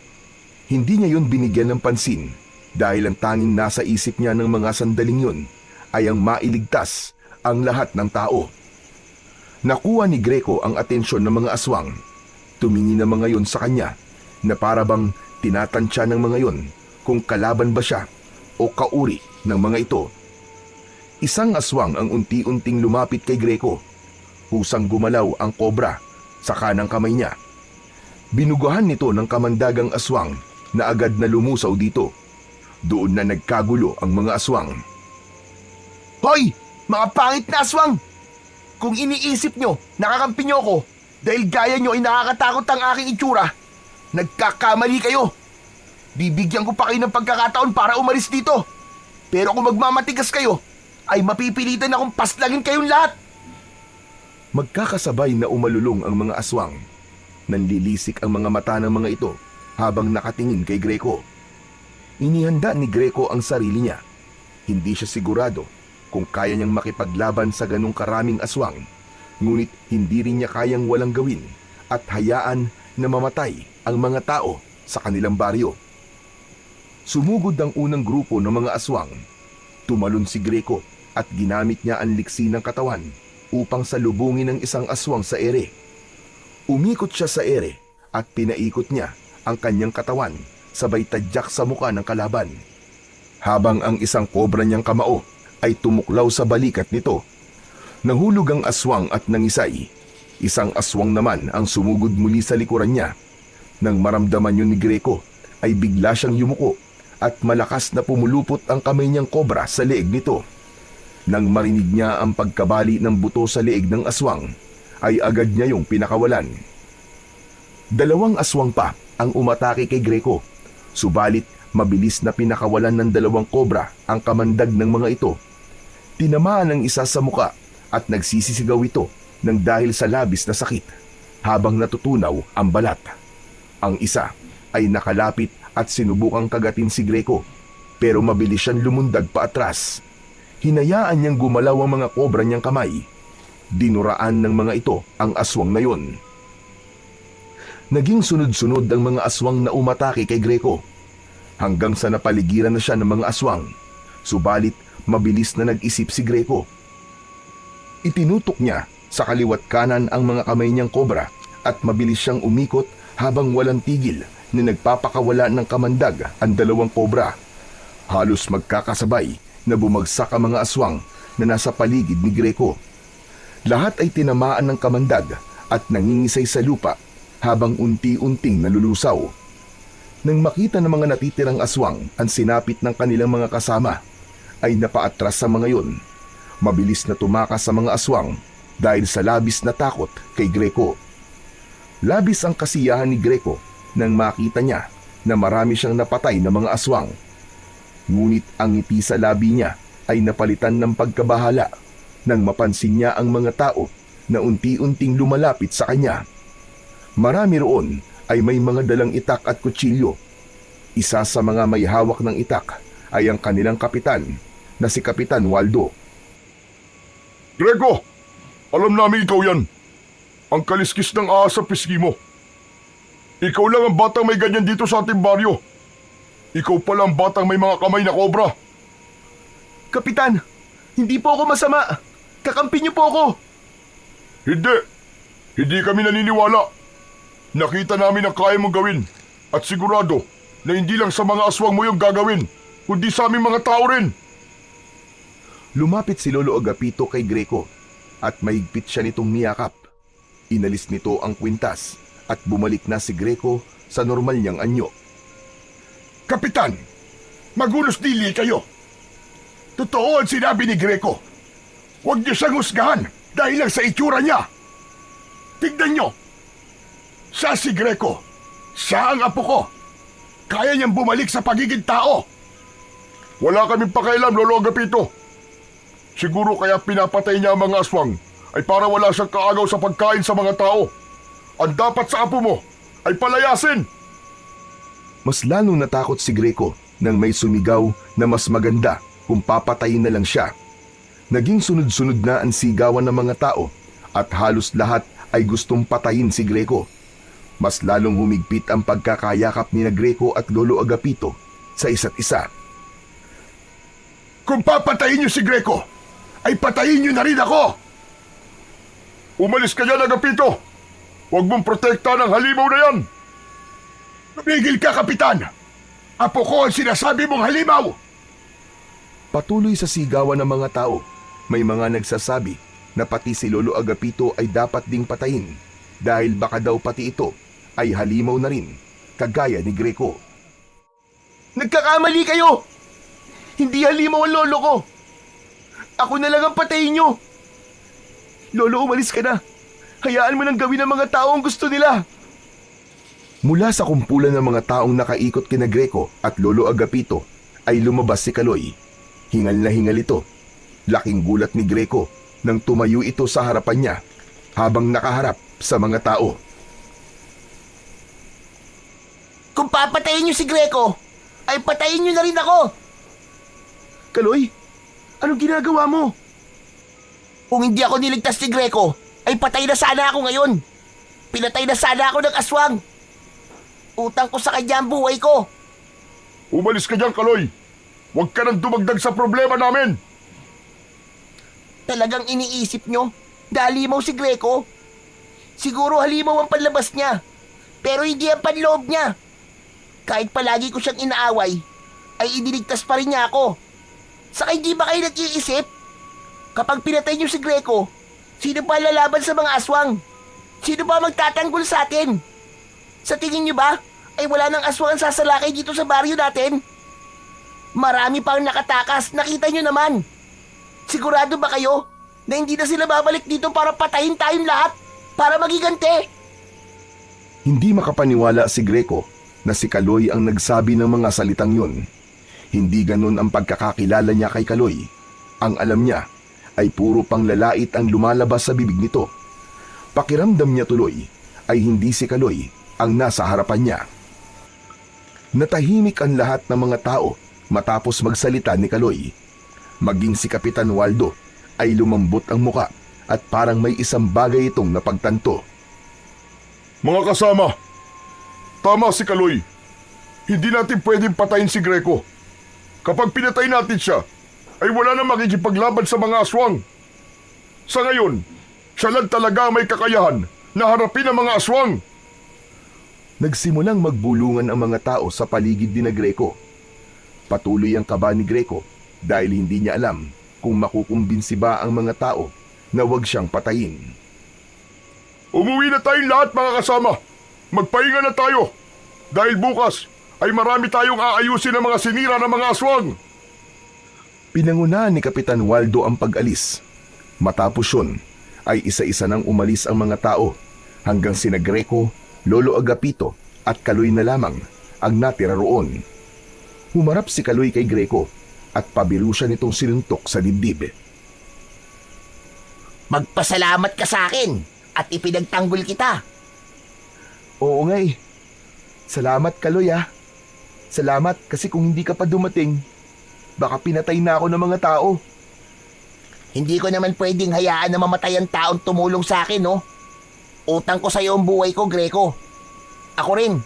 Hindi niya yun binigyan ng pansin dahil ang tanging nasa isip niya ng mga sandaling yun ay ang mailigtas ang lahat ng tao. Nakuha ni Greco ang atensyon ng mga aswang. Tumingin ang mga yon sa kanya na para bang tinatansya ng mga yon kung kalaban ba siya o kauri ng mga ito. Isang aswang ang unti-unting lumapit kay Greco. Husang gumalaw ang kobra sa kanang kamay niya. Binugahan nito ng kamandagang aswang na agad na lumusaw dito. Doon na nagkagulo ang mga aswang. Hoy! Mga pangit na aswang! Kung iniisip nyo, nakakampi nyo ako dahil gaya nyo ay nakakatakot ang aking itsura, nagkakamali kayo. Bibigyan ko pa kayo ng pagkakataon para umalis dito. Pero kung magmamatigas kayo, ay mapipilitan akong paslagin kayong lahat. Magkakasabay na umalulong ang mga aswang. Nanlilisik ang mga mata ng mga ito habang nakatingin kay Greco. Inihanda ni Greco ang sarili niya. Hindi siya sigurado kung kaya niyang makipaglaban sa ganong karaming aswang. Ngunit hindi rin niya kayang walang gawin at hayaan na mamatay ang mga tao sa kanilang baryo. Sumugod ang unang grupo ng mga aswang. Tumalon si Greco at ginamit niya ang liksi ng katawan upang salubungin ang isang aswang sa ere. Umikot siya sa ere at pinaikot niya ang kanyang katawan sabay tadyak sa muka ng kalaban. Habang ang isang kobra niyang kamao ay tumuklaw sa balikat nito. Nahulog ang aswang at nangisay. Isang aswang naman ang sumugod muli sa likuran niya. Nang maramdaman yun ni Greco ay bigla siyang yumuko at malakas na pumulupot ang kamay niyang kobra sa leeg nito. Nang marinig niya ang pagkabali ng buto sa leeg ng aswang, ay agad niya yung pinakawalan. Dalawang aswang pa ang umatake kay Greco, subalit mabilis na pinakawalan ng dalawang kobra ang kamandag ng mga ito. Tinamaan ang isa sa muka at nagsisisigaw ito nang dahil sa labis na sakit habang natutunaw ang balat. Ang isa ay nakalapit at sinubukang kagatin si Greco pero mabilis siyang lumundag pa atras. Hinayaan niyang gumalaw ang mga kobra niyang kamay. Dinuraan ng mga ito ang aswang na yun. Naging sunod-sunod ang mga aswang na umatake kay Greco hanggang sa napaligiran na siya ng mga aswang. Subalit mabilis na nag-isip si Greco. Itinutok niya sa kaliwat kanan ang mga kamay niyang kobra at mabilis siyang umikot habang walang tigil na nagpapakawala ng kamandag ang dalawang kobra. Halos magkakasabay na bumagsak ang mga aswang na nasa paligid ni Greco. Lahat ay tinamaan ng kamandag at nangingisay sa lupa habang unti-unting nalulusaw. Nang makita ng mga natitirang aswang ang sinapit ng kanilang mga kasama, ay napaatras sa mga yon. Mabilis na tumakas sa mga aswang dahil sa labis na takot kay Greco. Labis ang kasiyahan ni Greco nang makita niya na marami siyang napatay na mga aswang. Ngunit ang ngiti sa labi niya ay napalitan ng pagkabahala nang mapansin niya ang mga tao na unti-unting lumalapit sa kanya. Marami roon ay may mga dalang itak at kutsilyo. Isa sa mga may hawak ng itak ay ang kanilang kapitan na si Kapitan Waldo. Greco, alam namin ikaw yan. Ang kaliskis ng ahas sa pisngi mo. Ikaw lang ang batang may ganyan dito sa ating baryo. Ikaw pala ang batang may mga kamay na kobra. Kapitan, hindi po ako masama. Kakampi niyo po ako! Hindi. Hindi kami naniniwala. Nakita namin ang kaya mong gawin at sigurado na hindi lang sa mga aswang mo yung gagawin, kundi sa aming mga tao rin. Lumapit si Lolo Agapito kay Greco at mahigpit siya nitong niyakap. Inalis nito ang kwintas at bumalik na si Greco sa normal niyang anyo. Kapitan, magulos dili kayo. Totoo ang sinabi ni Greco. Huwag niyo siyang husgahan dahil lang sa itsura niya. Tignan niyo. Siya si Greco. Siya ang apo ko. Kaya niyang bumalik sa pagiging tao. Wala kaming pakialam, Lolo Agapito. Siguro kaya pinapatay niya ang mga aswang ay para wala siyang kaagaw sa pagkain sa mga tao. Ang dapat sa apo mo ay palayasin. Mas lalong natakot si Greco nang may sumigaw na mas maganda kung papatayin na lang siya. Naging sunod-sunod na ang sigawan ng mga tao at halos lahat ay gustong patayin si Greco. Mas lalong humigpit ang pagkakayakap ni Greco at Lolo Agapito sa isa't isa. Kung papatayin niyo si Greco, ay patayin niyo na rin ako! Umalis ka dyan, Agapito! Huwag mong protektahan ang halimaw na yan! Tumigil ka, Kapitan! Apo ko ang sinasabi mong halimaw! Patuloy sa sigawan ng mga tao, may mga nagsasabi na pati si Lolo Agapito ay dapat ding patayin dahil baka daw pati ito ay halimaw na rin, kagaya ni Greco. Nagkakamali kayo! Hindi halimaw ang lolo ko! Ako na lang ang patayin nyo! Lolo, umalis ka na! Hayaan mo nang gawin ng mga tao ang gusto nila! Mula sa kumpulan ng mga taong nakaikot kina Greco at Lolo Agapito ay lumabas si Kaloy. Hingal na hingal ito. Laking gulat ni Greco nang tumayo ito sa harapan niya habang nakaharap sa mga tao. Kung papatayin niyo si Greco, ay patayin niyo na rin ako! Kaloy, anong ginagawa mo? Kung hindi ako niligtas ni Greco, ay patay na sana ako ngayon. Pinatay na sana ako ng aswang. Utang ko sa kanya ang buhay ko. Umalis ka dyan, Kaloy! Huwag ka nang dumagdag sa problema namin! Talagang iniisip nyo, halimaw si Greco? Siguro halimaw ang panlabas niya, pero hindi ang panloob niya. Kahit palagi ko siyang inaaway, ay iniligtas pa rin niya ako. Saka hindi ba kayo nag-iisip? Kapag pinatay niyo si Greco, sino pa lalaban sa mga aswang? Sino ba magtatanggol sa atin? Sa tingin niyo ba, ay wala nang aswang ang sasalakay dito sa baryo natin? Marami pang nakatakas, nakita niyo naman. Sigurado ba kayo na hindi na sila babalik dito para patayin tayong lahat? Para magigante? Hindi makapaniwala si Greco na si Kaloy ang nagsabi ng mga salitang yun. Hindi ganun ang pagkakakilala niya kay Kaloy. Ang alam niya ay puro panglalait ang lumalabas sa bibig nito. Pakiramdam niya tuloy ay hindi si Kaloy ang nasa harapan niya. Natahimik ang lahat ng mga tao matapos magsalita ni Kaloy. Maging si Kapitan Waldo ay lumambot ang muka at parang may isang bagay itong napagtanto. Mga kasama, tama si Kaloy. Hindi natin pwedeng patayin si Greco. Kapag pinatay natin siya, ay wala na makikipaglaban sa mga aswang. Sa ngayon, siya lang talaga may kakayahan na harapin ang mga aswang. Nagsimulang magbulungan ang mga tao sa paligid ni Greco. Patuloy ang kaba ni Greco dahil hindi niya alam kung makukumbinsi ba ang mga tao na huwag siyang patayin. Umuwi na tayong lahat, mga kasama. Magpahinga na tayo. Dahil bukas ay marami tayong aayusin ng mga sinira ng mga aswang. Pinangunahan ni Kapitan Waldo ang pag-alis. Matapos yun, ay isa-isa nang umalis ang mga tao hanggang sina Greco, Lolo Agapito at Kaloy na lamang ang natira roon. Humarap si Kaloy kay Greco at pabiro siya nitong sinuntok sa dibdib. Magpasalamat ka sa akin at ipinagtanggol kita. Oo nga eh. Salamat, Kaloy ah. Salamat kasi kung hindi ka pa dumating, baka pinatay na ako ng mga tao. Hindi ko naman pwedeng hayaan na mamatay ang taong tumulong sa akin, no? Utang ko sa'yo ang buhay ko, Greco. Ako rin,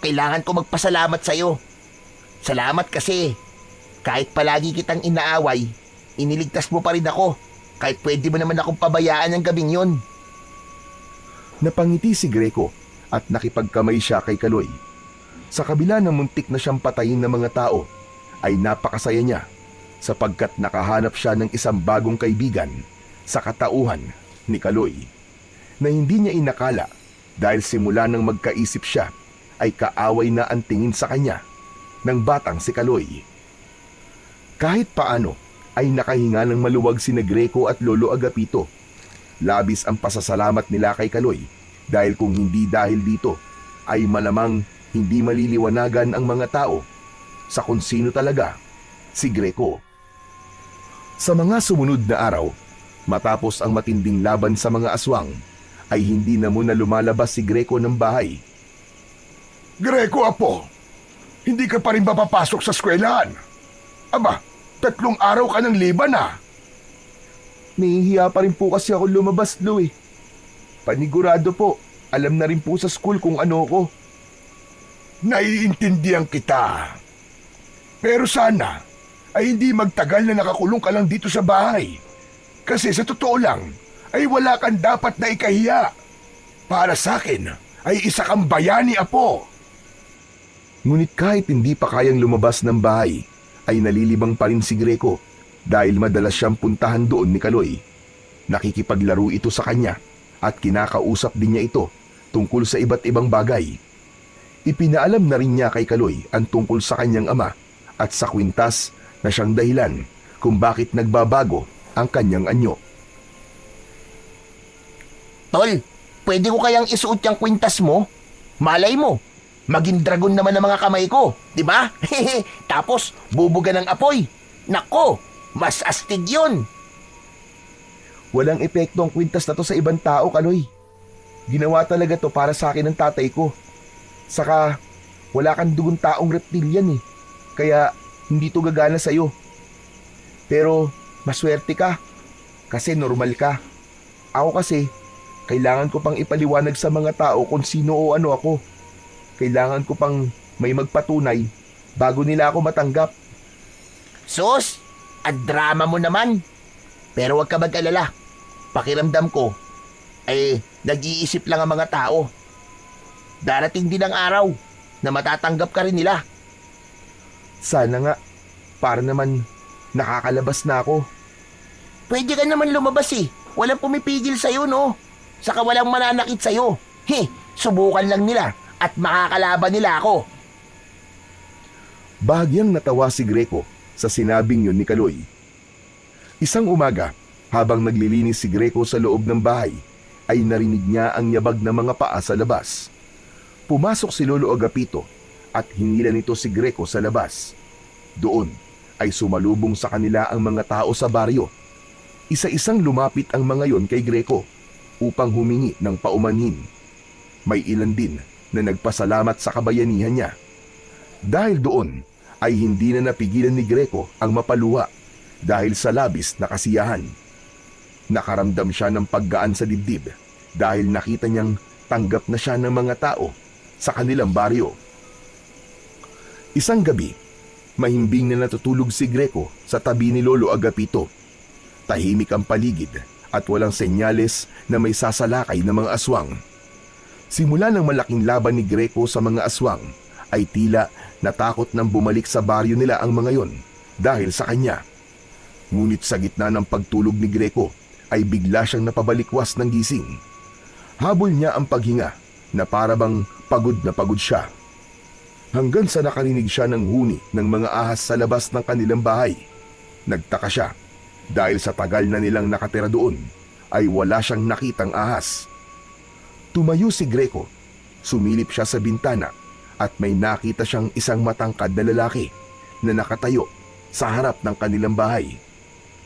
kailangan ko magpasalamat sa'yo. Salamat kasi kahit palagi kitang inaaway, iniligtas mo pa rin ako Kahit pwede mo naman akong pabayaan ng gabing yun. Napangiti si Greco at nakipagkamay siya kay Kaloy. Sa kabila ng muntik na siyang patayin ng mga tao, ay napakasaya niya sapagkat nakahanap siya ng isang bagong kaibigan sa katauhan ni Kaloy na hindi niya inakala dahil simula nang magkaisip siya ay kaaway na ang tingin sa kanya ng batang si Kaloy. Kahit paano ay nakahinga ng maluwag sina Greco at Lolo Agapito. Labis ang pasasalamat nila kay Kaloy dahil kung hindi dahil dito ay malamang hindi maliliwanagan ang mga tao sa kung sino talaga si Greco. Sa mga sumunod na araw, matapos ang matinding laban sa mga aswang, ay hindi na muna lumalabas si Greco ng bahay. Greco, apo, hindi ka pa rin ba papasok sa eskwelahan? Aba, 3 araw ka ng liban na. Nahihiya pa rin po kasi ako lumabas, Lo eh. Panigurado po, alam na rin po sa school kung ano ko. Naiintindihan kita. Pero sana ay hindi magtagal na nakakulong ka lang dito sa bahay. Kasi sa totoo lang ay wala kang dapat na ikahiya. Para sa akin ay isa kang bayani, apo. Ngunit kahit hindi pa kayang lumabas ng bahay, ay nalilibang pa rin si Greco dahil madalas siyang puntahan doon ni Kaloy. Nakikipaglaro ito sa kanya at kinakausap din niya ito tungkol sa iba't ibang bagay. Ipinaalam na rin niya kay Kaloy ang tungkol sa kanyang ama at sa kwintas na siyang dahilan kung bakit nagbabago ang kanyang anyo. Tol, pwede ko kayang isuot yung kwintas mo? Malay mo, maging dragon naman ang mga kamay ko, di ba? Tapos, bubuga ng apoy. Nako, mas astig yun. Walang epekto ang kwintas na to sa ibang tao, Kaloy. Ginawa talaga to para sa akin ng tatay ko. Saka, wala kang dugong taong reptilian eh. Kaya, hindi to gagana sa'yo. Pero, maswerte ka. Kasi normal ka. Ako kasi, kailangan ko pang ipaliwanag sa mga tao kung sino o ano ako. Kailangan ko pang may magpatunay bago nila ako matanggap. Sus, at drama mo naman. Pero wag ka mag-alala. Pakiramdam ko, ay nag-iisip lang ang mga tao. Darating din ang araw na matatanggap ka rin nila. Sana nga, para naman nakakalabas na ako. Pwede ka naman lumabas eh. Walang pumipigil sa'yo, no? Saka walang mananakit sa'yo. Subukan lang nila at makakalaban nila ako. Bahagyang natawa si Greco sa sinabing yun ni Kaloy. Isang umaga, habang naglilinis si Greco sa loob ng bahay, ay narinig niya ang yabag ng mga paa sa labas. Pumasok si Lolo Agapito at hinila nito si Greco sa labas. Doon ay sumalubong sa kanila ang mga tao sa baryo. Isa-isang lumapit ang mga yon kay Greco upang humingi ng paumanhin. May ilan din na nagpasalamat sa kabayanihan niya. Dahil doon ay hindi na napigilan ni Greco ang mapaluha dahil sa labis na kasiyahan. Nakaramdam siya ng paggaan sa dibdib dahil nakita niyang tanggap na siya ng mga tao sa kanilang baryo. Isang gabi, mahimbing na natutulog si Greco sa tabi ni Lolo Agapito. Tahimik ang paligid at walang senyales na may sasalakay ng mga aswang. Simula ng malaking laban ni Greco sa mga aswang, ay tila natakot nang bumalik sa baryo nila ang mga yon dahil sa kanya. Ngunit sa gitna ng pagtulog ni Greco, ay bigla siyang napabalikwas ng gising. Habol niya ang paghinga na parabang pagod na pagod siya. Hanggang sa nakarinig siya ng huni ng mga ahas sa labas ng kanilang bahay. Nagtaka siya dahil sa tagal na nilang nakatira doon ay wala siyang nakitang ahas. Tumayo si Greco, sumilip siya sa bintana at may nakita siyang isang matangkad na lalaki na nakatayo sa harap ng kanilang bahay.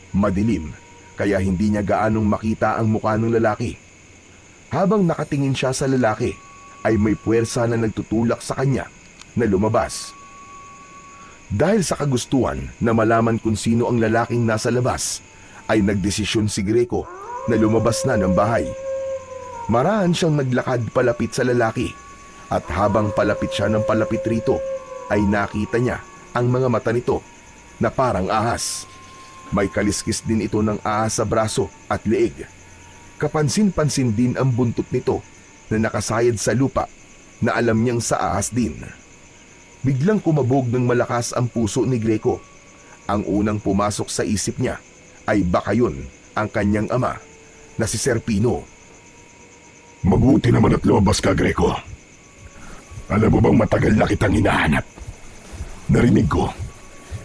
Madilim, kaya hindi niya gaanong makita ang mukha ng lalaki. Habang nakatingin siya sa lalaki, ay may puwersa na nagtutulak sa kanya na lumabas. Dahil sa kagustuhan na malaman kung sino ang lalaking nasa labas, ay nagdesisyon si Greco na lumabas na ng bahay. Marahan siyang naglakad palapit sa lalaki at habang palapit siya ng palapit rito, ay nakita niya ang mga mata nito na parang ahas. May kaliskis din ito ng ahas sa braso at leeg. Kapansin-pansin din ang buntot nito na nakasayad sa lupa na alam niyang sa ahas din. Biglang kumabog ng malakas ang puso ni Greco. Ang unang pumasok sa isip niya ay baka yun ang kanyang ama na si Serpino. Mabuti naman at lumabas ka, Greco. Alam mo bang matagal na kitang hinahanap? Narinig ko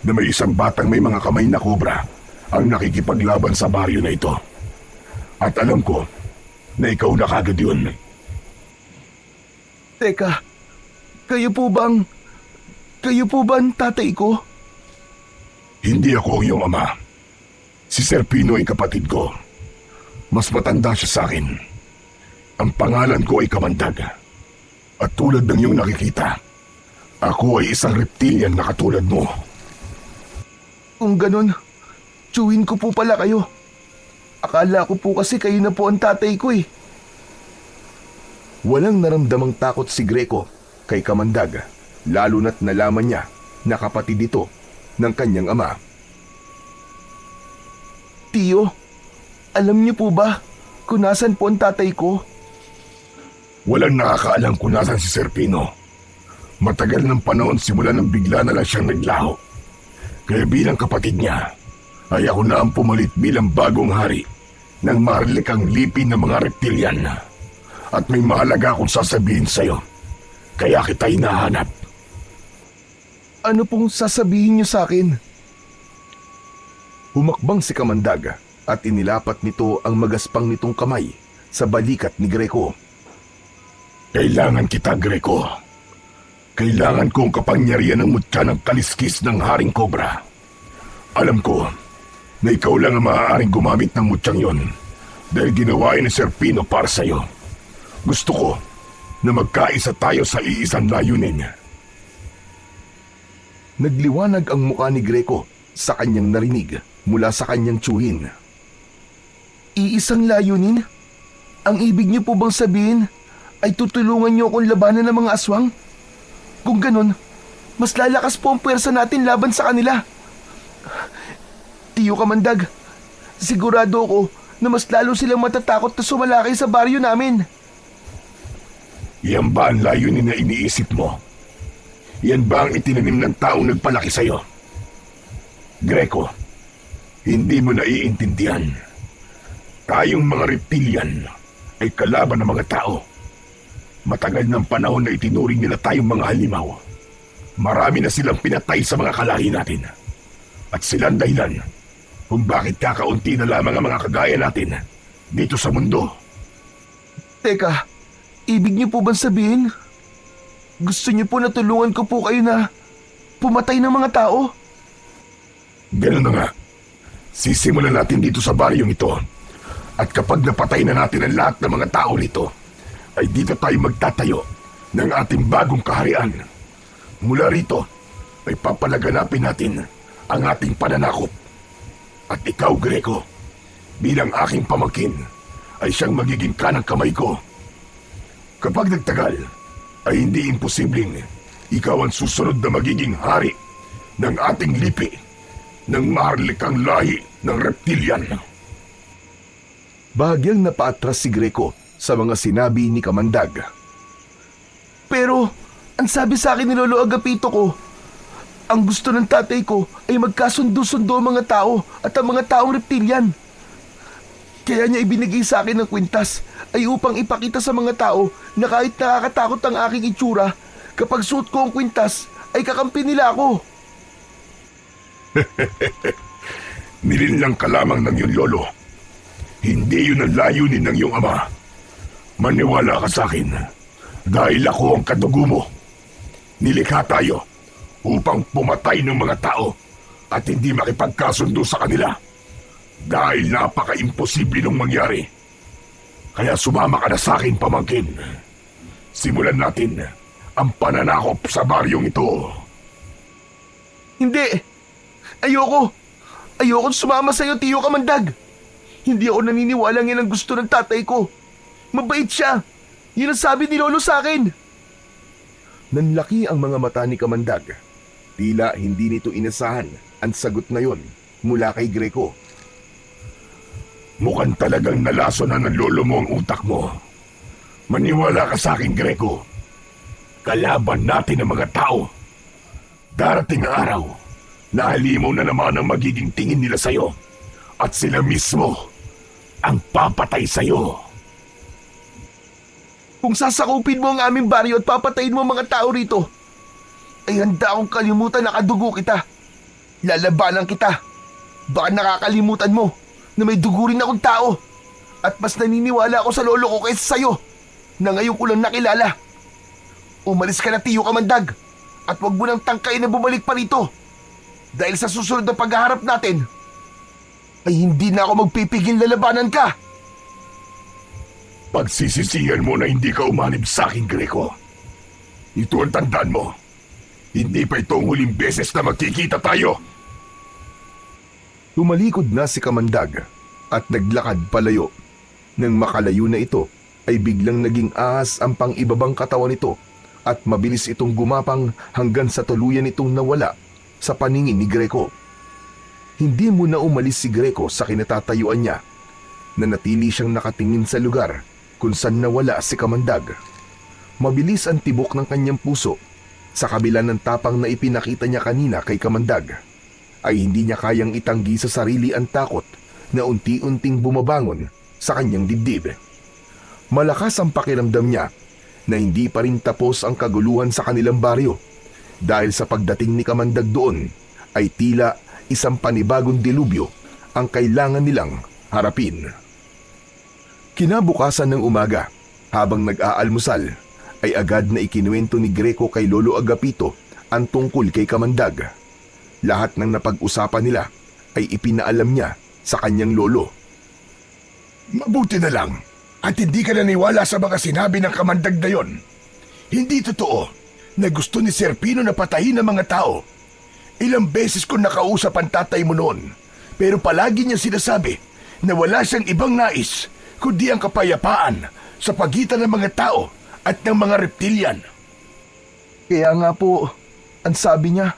na may isang batang may mga kamay na kobra ang nakikipaglaban sa baryo na ito. At alam ko na ikaw na kagad yun. Teka, kayo po ba ang tatay ko? Hindi ako ang iyong ama. Si Serpino ay kapatid ko. Mas matanda siya sa akin. Ang pangalan ko ay Kamandag. At tulad ng iyong nakikita, ako ay isang reptilian na katulad mo. Kung ganun, tiyuhin ko po pala kayo. Akala ko po kasi kayo na po ang tatay ko eh. Walang naramdamang takot si Greco kay Kamandag, lalo na't nalaman niya na kapatid ito ng kanyang ama. Tiyo, alam niyo po ba kung nasan po ang tatay ko? Walang nakakaalam kung nasan si Serpino. Matagal ng panahon simula nang bigla na lang siyang naglaho. Kaya bilang kapatid niya, ay ako na ang pumalit bilang bagong hari ng marilikang lipin ng mga reptilian. At may mahalaga akong sasabihin sa'yo. Kaya kita hinahanap. Ano pong sasabihin niyo sa akin? Humakbang si Kamandag at inilapat nito ang magaspang nitong kamay sa balikat ni Greco. Kailangan kita, Greco. Kailangan ko ang kapangyarihan ng mutya ng kaliskis ng Haring Cobra. Alam ko na ikaw lang ang maaaring gumamit ng mutyang yon dahil ginawa ni Serpino para sa'yo. Gusto ko na magkaisa tayo sa iisang layunin. Nagliwanag ang mukha ni Greco sa kanyang narinig mula sa kanyang tiyuhin. Iisang layunin? Ang ibig niyo po bang sabihin ay tutulungan niyo akong labanan ng mga aswang? Kung ganun, mas lalakas po ang puwersa natin laban sa kanila. Tiyo Kamandag, sigurado ako na mas lalo silang matatakot na sumalakay sa baryo namin. Yan ba ang layunin na iniisip mo? Yan ba ang itinanim ng taong nagpalaki sa'yo? Greco, hindi mo naiintindihan. Tayong mga reptilian ay kalaban ng mga tao. Matagal ng panahon na itinuring nila tayong mga halimaw. Marami na silang pinatay sa mga kalahi natin. At silang dahilan kung bakit kakaunti na lamang ang mga kagaya natin dito sa mundo. Teka, ibig niyo po bang sabihin? Gusto niyo po na tulungan ko po kayo na pumatay ng mga tao? Ganun na nga. Sisimulan natin dito sa baryong ito. At kapag napatay na natin ang lahat ng mga tao rito, ay dito tayo magtatayo ng ating bagong kaharian. Mula rito, ay papalaganapin natin ang ating pananakop. At ikaw, Greco, bilang aking pamangkin, ay siyang magiging kanang kamay ko. Kapag nagtagal, ay hindi imposibleng ikaw ang susunod na magiging hari ng ating lipi ng maharlikang lahi ng reptilian. Bahagyang napaatras si Greco sa mga sinabi ni Kamandag. Pero, ang sabi sa akin ni Lolo Agapito ko, ang gusto ng tatay ko ay magkasundo-sundo ang mga tao at ang mga taong reptilian. Kaya niya ibinigay sa akin ng kwintas ay upang ipakita sa mga tao na kahit nakakatakot ang aking itsura, kapag suot ko ang kwintas ay kakampi nila ako. Nilinlang ka lamang ng iyong lolo. Hindi yun ang layunin ng iyong ama. Maniwala ka sa akin dahil ako ang kadugo mo. Nilikha tayo upang pumatay ng mga tao at hindi makipagkasundo sa kanila dahil napaka-imposible nung mangyari. Kaya sumama ka na sa akin, pamangkin. Simulan natin ang pananakop sa baryong ito. Hindi! Ayoko! Ayoko sumama sa'yo, Tiyo Kamandag! Hindi ako naniniwalang yan ang gusto ng tatay ko. Mabait siya! Yun ang sabi ni Lolo sa akin! Nanlaki ang mga mata ni Kamandag. Tila hindi nito inasahan ang sagot na yon mula kay Greco. Mukhang talagang nalaso na ng lolo mo ang utak mo. Maniwala ka sa akin, Greco. Kalaban natin ang mga tao. Darating ang araw, nahalimaw na naman ang magiging tingin nila sa'yo. At sila mismo ang papatay sa'yo. Kung sasakupin mo ang aming baryo at papatayin mo ang mga tao rito, ay handa akong kalimutan na kadugo kita. Lalabanan kita. Baka nakakalimutan mo na may dugo rin akong tao. At mas naniniwala ako sa lolo ko kaysa sa'yo na ngayon ko lang nakilala. Umalis ka na, Tiyo Kamandag, at huwag mo nang tangkain na bumalik pa rito. Dahil sa susunod na paghaharap natin, ay hindi na ako magpipigil na labanan ka. Pagsisisihan mo na hindi ka umanib sa akin, Greco. Ito ang tandaan mo. Hindi pa ito ang huling beses na magkikita tayo. Tumalikod na si Kamandag at naglakad palayo. Nang makalayo na ito, ay biglang naging ahas ang pang-ibabang katawan nito at mabilis itong gumapang hanggang sa tuluyan itong nawala sa paningin ni Greco. Hindi muna umalis si Greco sa kinatatayuan niya. Nanatili siyang nakatingin sa lugar kung saan nawala si Kamandag. Mabilis ang tibok ng kanyang puso. Sa kabila ng tapang na ipinakita niya kanina kay Kamandag, ay hindi niya kayang itanggi sa sarili ang takot na unti-unting bumabangon sa kanyang dibdib. Malakas ang pakiramdam niya na hindi pa rin tapos ang kaguluhan sa kanilang baryo dahil sa pagdating ni Kamandag doon ay tila isang panibagong dilubyo ang kailangan nilang harapin. Kinabukasan ng umaga, habang nag-aalmusal, ay agad na ikinuwento ni Greco kay Lolo Agapito ang tungkol kay Kamandag. Lahat ng napag-usapan nila ay ipinaalam niya sa kanyang lolo. Mabuti na lang at hindi ka naniwala sa mga sinabi ng Kamandag na yon. Hindi totoo na gusto ni Sir Pino na patayin ang mga tao. Ilang beses ko nakausap ang tatay mo noon, pero palagi niya sinasabi na wala siyang ibang nais kundi ang kapayapaan sa pagitan ng mga tao at ng mga reptilian. Kaya nga po, ang sabi niya,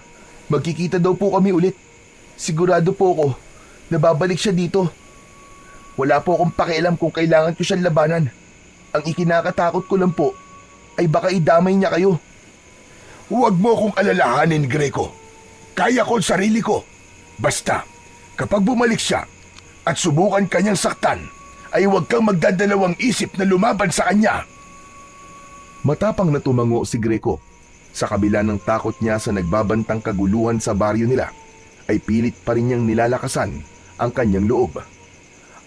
magkikita daw po kami ulit. Sigurado po ako na babalik siya dito. Wala po akong pakialam kung kailangan ko siyang labanan. Ang ikinakatakot ko lang po ay baka idamay niya kayo. Huwag mo akong alalahanin, Greco. Kaya ko ang sarili ko. Basta, kapag bumalik siya at subukan kanyang saktan, ay huwag kang magdadalawang isip na lumaban sa kanya. Matapang na tumango si Greco. Sa kabila ng takot niya sa nagbabantang kaguluhan sa baryo nila, ay pilit pa rin niyang nilalakasan ang kanyang loob.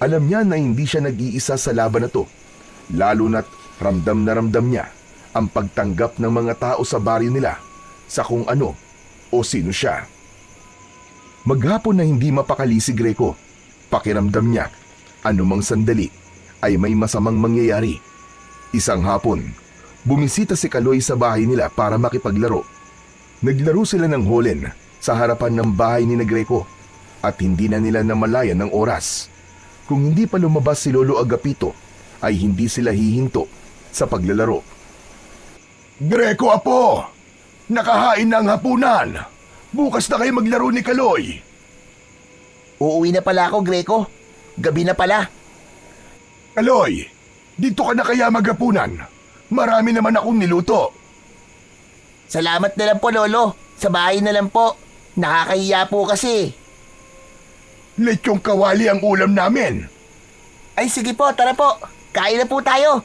Alam niya na hindi siya nag-iisa sa laban na to, lalo na't ramdam na ramdam niya ang pagtanggap ng mga tao sa baryo nila sa kung ano o sino siya. Maghapon na hindi mapakali si Greco, pakiramdam niya anumang sandali ay may masamang mangyayari. Isang hapon, bumisita si Kaloy sa bahay nila para makipaglaro. Naglaro sila ng holen sa harapan ng bahay ni Greco at hindi na nila namalayan ng oras. Kung hindi pa lumabas si Lolo Agapito, ay hindi sila hihinto sa paglalaro. Greco, apo! Nakahain na ang hapunan! Bukas na kayo maglaro ni Kaloy! Uuwi na pala ako, Greco. Gabi na pala. Kaloy, dito ka na kaya maghapunan? Marami naman akong niluto. Salamat na lang po, Lolo. Sa bahay na lang po. Nakakahiya po kasi. Lechong kawali ang ulam namin. Ay sige po, tara po. Kain na po tayo.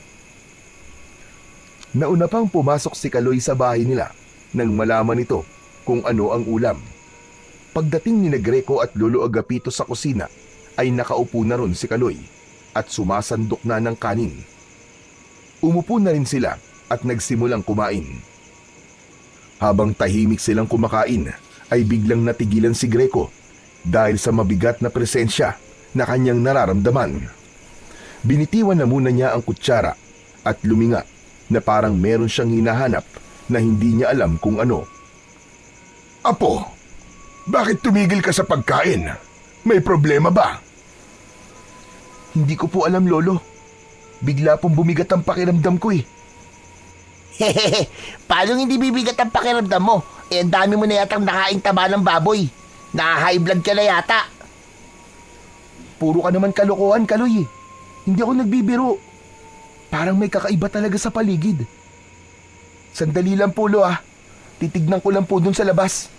Nauna pang pumasok si Kaloy sa bahay nila nang malaman nito kung ano ang ulam. Pagdating ni Greco at Lolo Agapito sa kusina, ay nakaupo na ron si Kaloy at sumasandok na ng kanin. Umupo na rin sila at nagsimulang kumain. Habang tahimik silang kumakain, ay biglang natigilan si Greco dahil sa mabigat na presensya na kanyang nararamdaman. Binitiwan na muna niya ang kutsara at luminga na parang meron siyang hinahanap na hindi niya alam kung ano. Apo, bakit tumigil ka sa pagkain? May problema ba? Hindi ko po alam, Lolo. Bigla pong bumigat ang pakiramdam ko eh. Hehehe, paano hindi bibigat ang pakiramdam mo? Eh, ang dami mo na yatang nakaing taba ng baboy. Naka-high blood ka na yata. Puro ka naman kalokohan, Kaloy. Hindi ako nagbibiro. Parang may kakaiba talaga sa paligid. Sandali lang po, Lo, ah. Titignan ko lang po dun sa labas.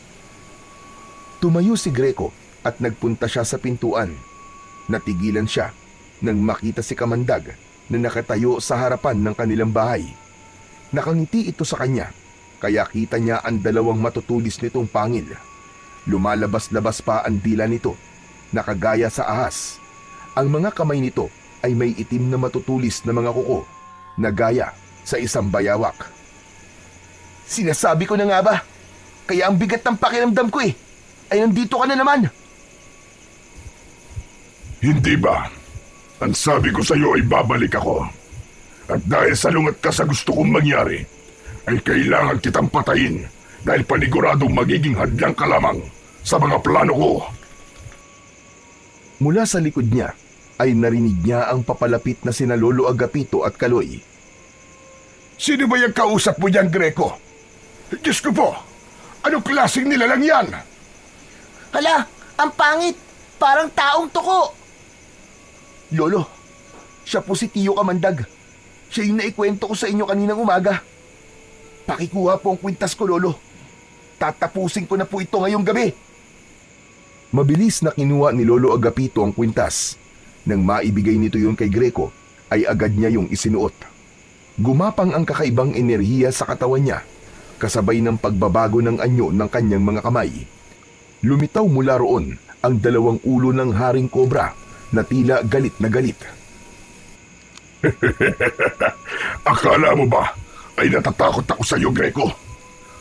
Tumayo si Greco at nagpunta siya sa pintuan. Natigilan siya nang makita si Kamandag na nakatayo sa harapan ng kanilang bahay. Nakangiti ito sa kanya, kaya kita niya ang dalawang matutulis nitong pangil. Lumalabas-labas pa ang dila nito, nakagaya sa ahas. Ang mga kamay nito ay may itim na matutulis na mga kuko na gaya sa isang bayawak. Sinasabi ko na nga ba? Kaya ang bigat ng pakiramdam ko ay nandito ka na naman. Hindi ba? Ang sabi ko sa iyo ay babalik ako. At dahil salungat ka sa gusto kong mangyari, ay kailangan kitang patayin dahil paniguradong magiging hadlang ka lamang sa mga plano ko. Mula sa likod niya ay narinig niya ang papalapit na sina Lolo Agapito at Kaloy. Sino ba yung kausap mo dyan, Greco? Diyos ko po, anong klaseng nilalang yan? Hala, ang pangit. Parang taong tuko. Lolo, siya po si Tiyo Kamandag. Siya yung naikwento ko sa inyo kaninang umaga. Pakikuha po ang kwintas ko, Lolo. Tatapusin ko na po ito ngayong gabi. Mabilis na kinuha ni Lolo Agapito ang kwintas. Nang maibigay nito yun kay Greco, ay agad niya yung isinuot. Gumapang ang kakaibang enerhiya sa katawan niya, kasabay ng pagbabago ng anyo ng kanyang mga kamay. Lumitaw mula roon ang dalawang ulo ng haring kobra na tila galit na galit. Akala mo ba ay natatakot ako sa iyo, Greco?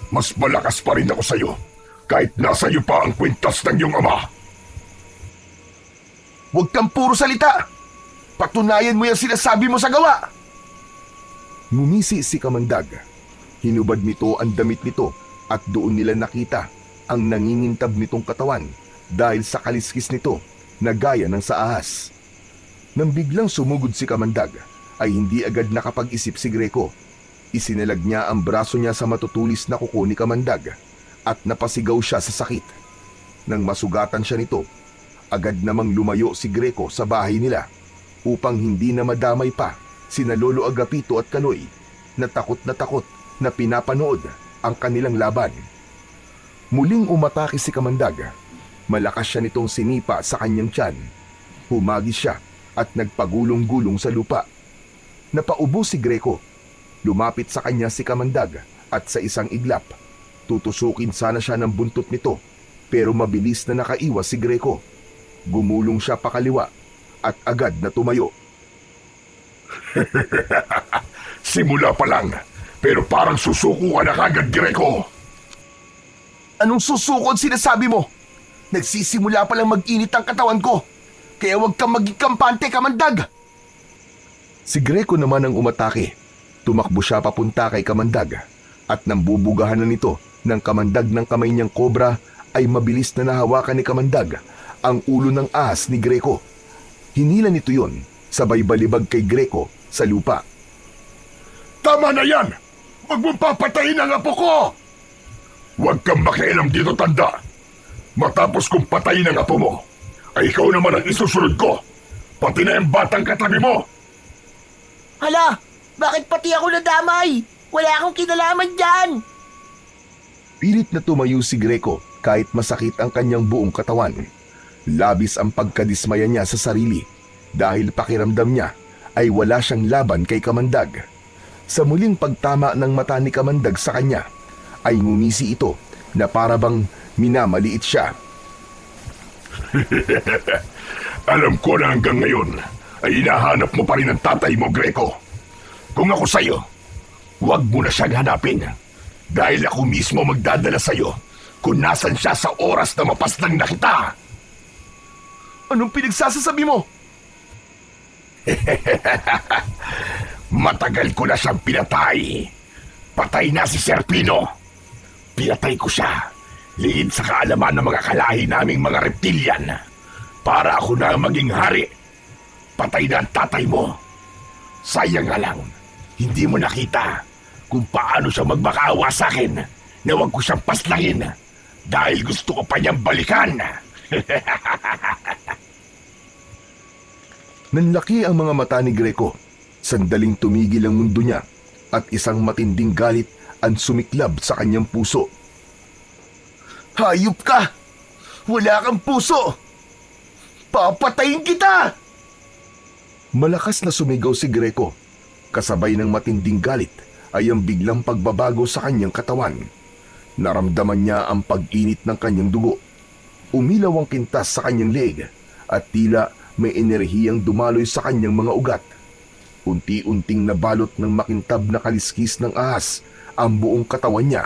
Mas malakas pa rin ako sa iyo kahit nasa iyo pa ang kwintas ng iyong ama. Huwag kang puro salita. Patunayan mo yung sinasabi mo sa gawa. Ngumisi si Kamandag. Hinubad nito ang damit nito at doon nila nakita ang nangingintab nitong katawan dahil sa kaliskis nito na gaya ng sa ahas. Nang biglang sumugod si Kamandag, ay hindi agad nakapag-isip si Greco. Isinalag niya ang braso niya sa matutulis na kuko ni Kamandag at napasigaw siya sa sakit. Nang masugatan siya nito, agad namang lumayo si Greco sa bahay nila upang hindi na madamay pa sina Lolo Agapito at Kaloy na takot na pinapanood ang kanilang laban. Muling umatake si Kamandag. Malakas siya nitong sinipa sa kanyang tiyan. Humagis siya at nagpagulong-gulong sa lupa. Napaubo si Greco. Lumapit sa kanya si Kamandag at sa isang iglap, tutusukin sana siya ng buntot nito pero mabilis na nakaiwas si Greco. Gumulong siya pakaliwa at agad na tumayo. Simula pa lang, pero parang susuko ka na kagad, Greco. Anong susukod sinasabi mo? Nagsisimula pa lang mag-init ang katawan ko. Kaya huwag kang maging kampante, Kamandag. Si Greco naman ang umatake. Tumakbo siya papunta kay Kamandag at nang bubugahan na nito ng Kamandag ng kamay niyang kobra ay mabilis na nahawakan ni Kamandag ang ulo ng ahas ni Greco. Hinila nito yon, sabay balibag kay Greco sa lupa. Tama na yan! Huwag mong papatayin ang apo ko! Huwag kang makialam dito, tanda. Matapos kong patayin ang apo mo, ay ikaw naman ang isusunod ko. Pati na yung batang katabi mo. Hala, bakit pati ako nadamay? Wala akong kinalaman dyan. Pilit na tumayo si Greco kahit masakit ang kanyang buong katawan. Labis ang pagkadismaya niya sa sarili dahil pakiramdam niya ay wala siyang laban kay Kamandag. Sa muling pagtama ng mata ni Kamandag sa kanya, ay ngumisi ito na para bang minamaliit siya. Alam ko na hanggang ngayon ay hinahanap mo pa rin ang tatay mo, Greco. Kung ako sa'yo, huwag mo na siyang hanapin. Dahil ako mismo magdadala sa'yo kung nasan siya sa oras na mapaslang na kita. Anong pinagsasasabi mo? Matagal ko na siyang pinatay. Patay na si Serpino. Pinatay ko siya. Liid sa kaalaman ng mga kalahi naming mga reptilian. Para ako na maging hari. Patay na ang tatay mo. Sayang nga lang, hindi mo nakita kung paano siya magmakaawa sa akin na huwag ko siyang paslangin dahil gusto ko pa niyang balikan. Nanlaki ang mga mata ni Greco. Sandaling tumigil ang mundo niya at isang matinding galit ang sumiklab sa kanyang puso. Hayop ka! Wala kang puso! Papatayin kita! Malakas na sumigaw si Greco. Kasabay ng matinding galit ay ang biglang pagbabago sa kanyang katawan. Naramdaman niya ang pag-init ng kanyang dugo. Umilaw ang kintas sa kanyang leeg at tila may enerhiyang dumaloy sa kanyang mga ugat. Unti-unting nabalot ng makintab na kaliskis ng ahas ang buong katawan niya.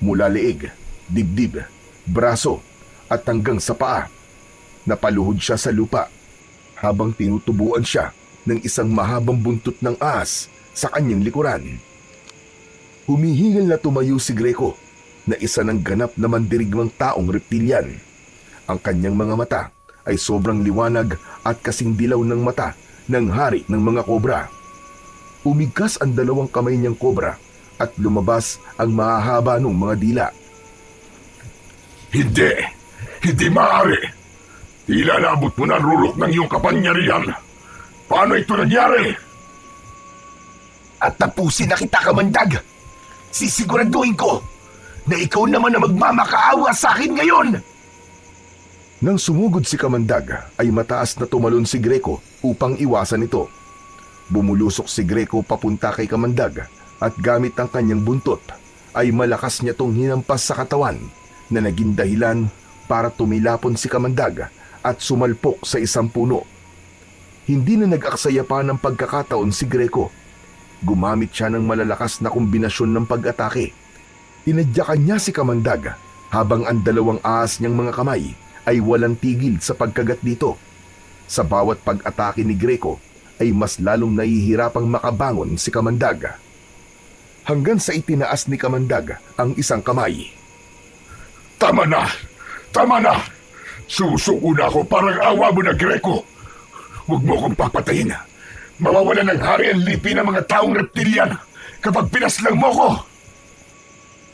Mula leeg, dibdib, braso at hanggang sa paa. Napaluhod siya sa lupa habang tinutubuan siya ng isang mahabang buntot ng ahas sa kanyang likuran. Humihingal na tumayo si Greco na isa ng ganap na mandirigmang taong reptilian. Ang kanyang mga mata ay sobrang liwanag at kasing dilaw ng mata ng hari ng mga kobra. Umigkas ang dalawang kamay niyang kobra at lumabas ang mahahaba ng mga dila. Hindi! Hindi maaari! Tila naabot mo na ang rurok ng iyong kapangyarihan. Paano ito nangyari? At tapusin na kita, Kamandag! Sisiguraduhin ko na ikaw naman ang magmamakaawa sa akin ngayon! Nang sumugod si Kamandag ay mataas na tumalon si Greco upang iwasan ito. Bumulusok si Greco papunta kay Kamandag at gamit ang kanyang buntot ay malakas niya tong hinampas sa katawan na naging dahilan para tumilapon si Kamandag at sumalpok sa isang puno. Hindi na nag-aksaya pa ng pagkakataon si Greco. Gumamit siya ng malalakas na kombinasyon ng pag-atake. Tinadyakan niya si Kamandag habang ang dalawang ahas niyang mga kamay ay walang tigil sa pagkagat dito. Sa bawat pag-atake ni Greco ay mas lalong nahihirapang makabangon si Kamandag. Hanggang sa itinaas ni Kamandag ang isang kamay. Tama na! Tama na! Susuko na ako, parang awa mo na, Greco. Huwag mo akong papatayin. Mawawala ng hari ang lipi ng mga taong reptilian kapag pinaslang mo ko.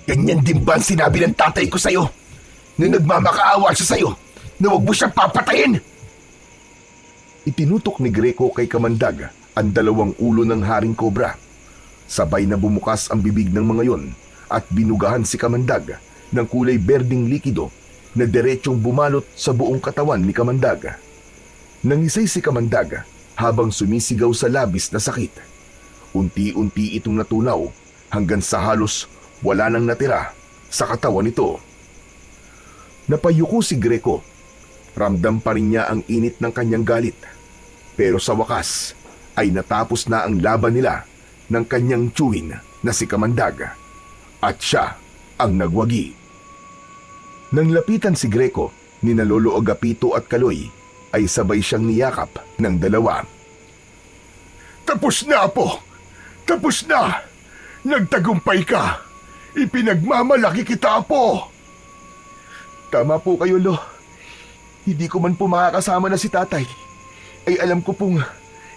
Ganyan din ba ang sinabi ng tatay ko sa'yo? Nung nagmamakaawa siya sa'yo, na huwag mo siyang papatayin! Itinutok ni Greco kay Kamandag ang dalawang ulo ng haring kobra. Sabay na bumukas ang bibig ng mga yon at binugahan si Kamandag ng kulay berdeng likido na diretsong bumalot sa buong katawan ni Kamandag. Nangisay si Kamandag habang sumisigaw sa labis na sakit. Unti-unti itong natunaw hanggang sa halos wala nang natira sa katawan nito. Napayuko si Greco. Ramdam pa rin niya ang init ng kanyang galit. Pero sa wakas ay natapos na ang laban nila ng kanyang tiyuhin na si Kamandag. At siya ang nagwagi. Nang lapitan si Greco ni Lolo Agapito at Kaloy ay sabay siyang niyakap ng dalawa. Tapos na, Apo! Tapos na! Nagtagumpay ka! Ipinagmamalaki kita, Apo! Tama po kayo, Lo. Hindi ko man po makakasama na si tatay. Ay alam ko pong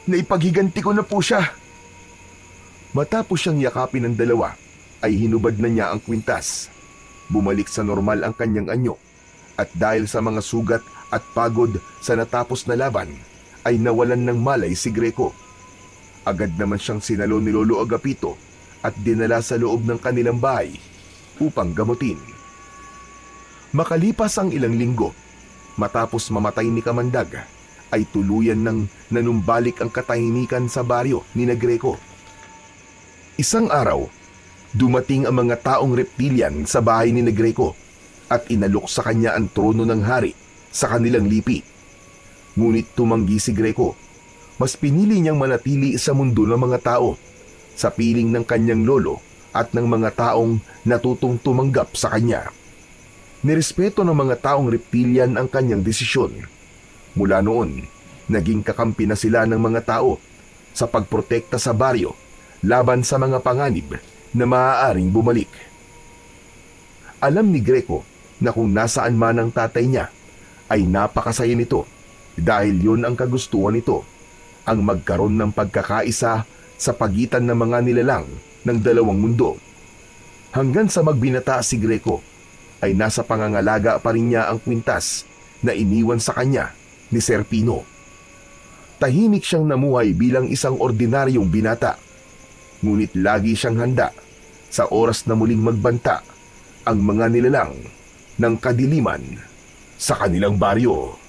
naipaghiganti ko na po siya. Matapos siyang yakapin ng dalawa, ay hinubad na niya ang kwintas. Bumalik sa normal ang kanyang anyo. At dahil sa mga sugat at pagod sa natapos na laban, ay nawalan ng malay si Greco. Agad naman siyang sinalo ni Lolo Agapito at dinala sa loob ng kanilang bahay upang gamutin. Makalipas ang ilang linggo, matapos mamatay ni Kamandag, ay tuluyan ng nanumbalik ang katahimikan sa baryo ni Greco. Isang araw, dumating ang mga taong reptilian sa bahay ni Greco at inalok sa kanya ang trono ng hari sa kanilang lipi. Ngunit tumanggi si Greco. Mas pinili niyang manatili sa mundo ng mga tao, sa piling ng kanyang lolo at ng mga taong natutong tumanggap sa kanya. Nirespeto ng mga taong reptilian ang kanyang desisyon. Mula noon, naging kakampi na sila ng mga tao sa pagprotekta sa baryo laban sa mga panganib na maaaring bumalik. Alam ni Greco na kung nasaan man ang tatay niya, ay napakasaya nito dahil yun ang kagustuhan nito, ang magkaroon ng pagkakaisa sa pagitan ng mga nilalang ng dalawang mundo. Hanggang sa magbinata si Greco, ay nasa pangangalaga pa rin niya ang kwintas na iniwan sa kanya ni Sir Pino. Tahimik siyang namuhay bilang isang ordinaryong binata. Ngunit lagi siyang handa sa oras na muling magbanta ang mga nilalang ng kadiliman sa kanilang baryo.